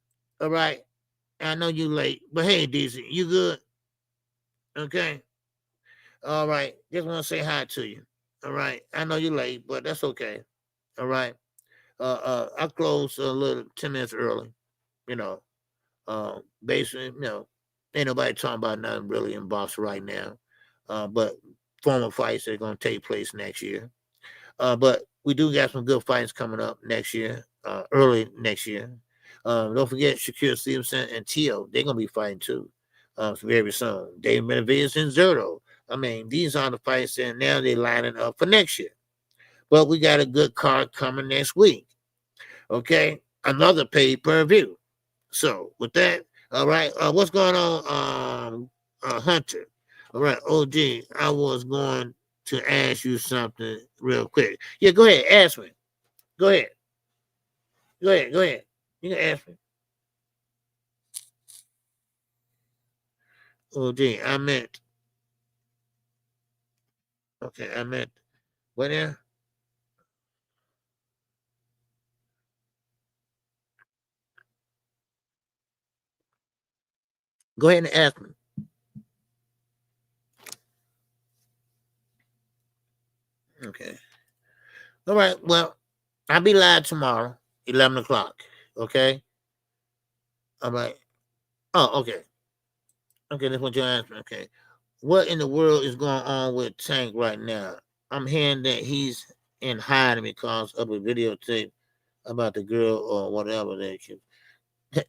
Speaker 1: All right. I know you late, but hey, Deezy, you good? Okay. All right. Just want to say hi to you. All right. I know you're late, but that's okay. All right. I closed a little 10 minutes early. Basically, ain't nobody talking about nothing really in boxing right now. But formal fights are going to take place next year. But we do got some good fights coming up next year, early next year. Don't forget Shakur Stevenson and Tio. They're going to be fighting too very soon. Dave Benavidez and Zerto. I mean, these are the fights, and now they're lining up for next year. But we got a good card coming next week. Okay? Another pay-per-view. So, with that, all right, what's going on, Hunter? All right, OG, I was going to ask you something real quick. Yeah, go ahead, ask me. Go ahead. You can ask me. OG, I meant. Okay, I meant. What now? Go ahead and ask me. Okay. All right. Well, I'll be live tomorrow, 11 o'clock. Okay. All right. Oh, okay. Okay, that's what you're asking. Okay. What in the world is going on with Tank right now? I'm hearing that he's in hiding because of a videotape about the girl or whatever that you.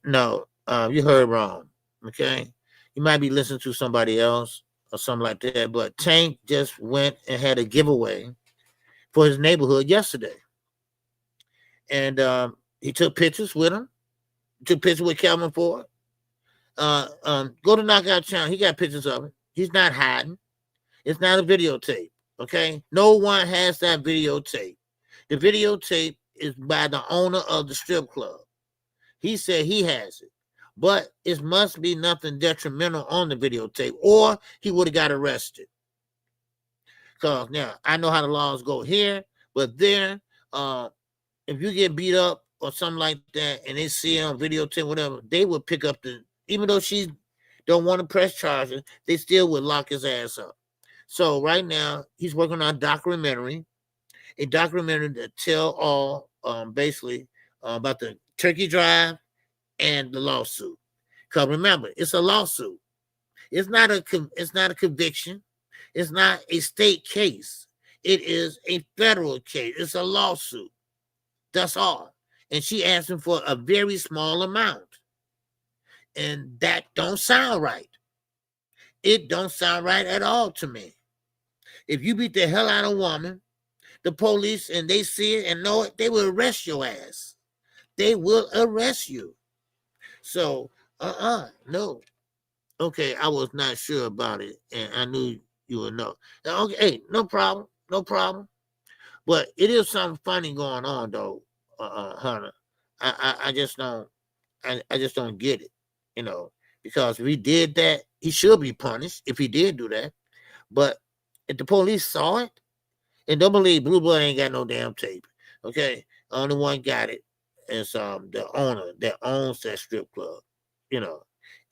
Speaker 1: No, you heard wrong. Okay. You might be listening to somebody else or something like that, but Tank just went and had a giveaway for his neighborhood yesterday. And he took pictures with him. Took pictures with Calvin Ford. Go to Knockout Channel. He got pictures of him. He's not hiding. It's not a videotape. Okay? No one has that videotape. The videotape is by the owner of the strip club. He said he has it. But it must be nothing detrimental on the videotape, or he would have got arrested. Because now I know how the laws go here, but there, if you get beat up or something like that, and they see it on videotape, whatever, they would pick up even though she don't want to press charges, they still would lock his ass up. So right now, he's working on a documentary to tell all, basically, about the turkey drive and the lawsuit. Because remember, it's a lawsuit. It's not a conviction. It's not a state case. It is a federal case. It's a lawsuit. That's all. And she asking for a very small amount. And that don't sound right. It don't sound right at all to me. If you beat the hell out of a woman, the police, and they see it and know it, they will arrest your ass. They will arrest you. So, no. Okay, I was not sure about it, and I knew you would know. Okay, hey, no problem. But it is something funny going on, though, Hunter. I just don't get it, because if he did that, he should be punished if he did do that. But if the police saw it, and don't believe Blue Blood ain't got no damn tape, okay? Only one got it. It's the owner that owns that strip club,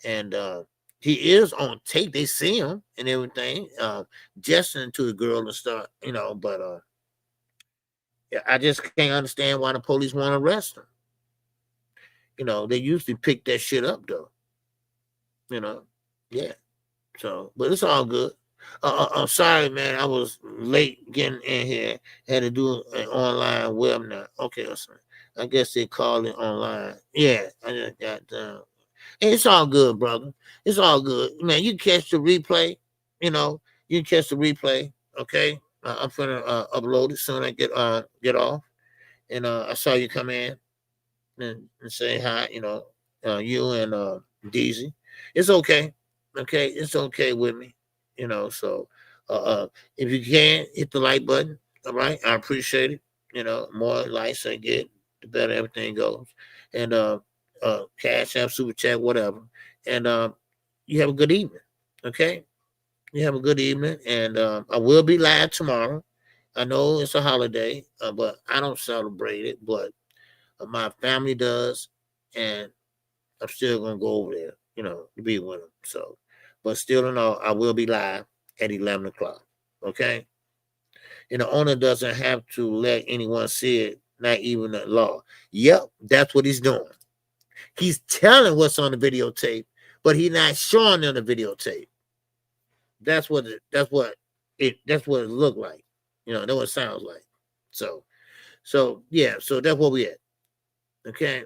Speaker 1: and he is on tape. They see him and everything, gesturing to the girl and stuff, but I just can't understand why the police want to arrest him. They usually pick that shit up though, yeah. So, but it's all good. I'm sorry, man. I was late getting in here. Had to do an online webinar. Okay, listen. I guess they called it online. Yeah, I just got done. Hey, it's all good, brother. It's all good, man. You can catch the replay. You can catch the replay. Okay, I'm gonna upload it soon. I get off, and I saw you come in and say hi. You and DZ. It's okay. Okay, it's okay with me. So if you can hit the like button, all right, I appreciate it. More likes I get, the better everything goes. And Cash App, Super Chat, whatever. And you have a good evening. Okay, you have a good evening. And I will be live tomorrow. I know it's a holiday, but I don't celebrate it. But my family does, and I'm still gonna go over there, to be with them. So. But still in all, I will be live at 11 o'clock, okay? And the owner doesn't have to let anyone see it, not even the law. Yep, that's what he's doing. He's telling what's on the videotape, but he's not showing them the videotape. That's what it looked like. That's what it sounds like. So yeah, so that's what we at. Okay.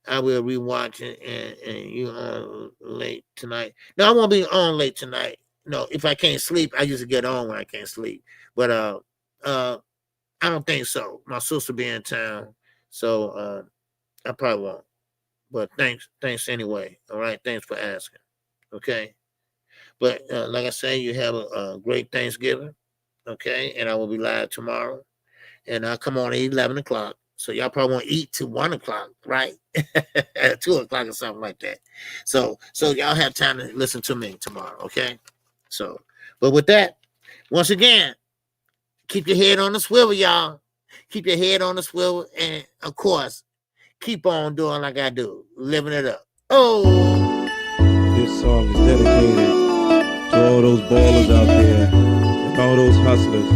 Speaker 1: I will rewatch it, and you on late tonight. No, I won't be on late tonight. No, if I can't sleep, I usually get on when I can't sleep. But I don't think so. My sister be in town, so I probably won't. But thanks anyway. All right, thanks for asking. Okay, but like I say, you have a great Thanksgiving. Okay, and I will be live tomorrow, and I'll come on at 11 o'clock. So y'all probably won't eat till 1 o'clock, right? At 2 o'clock or something like that. So y'all have time to listen to me tomorrow, okay? So, but with that, once again, keep your head on the swivel, y'all. Keep your head on the swivel, and of course, keep on doing like I do, living it up. Oh,
Speaker 6: This song is dedicated to all those ballers out there and all those hustlers.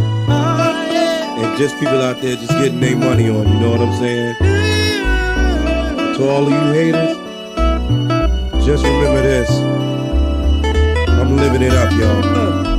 Speaker 6: And just people out there just getting their money on, you know what I'm saying? To all of you haters, just remember this. I'm living it up, y'all.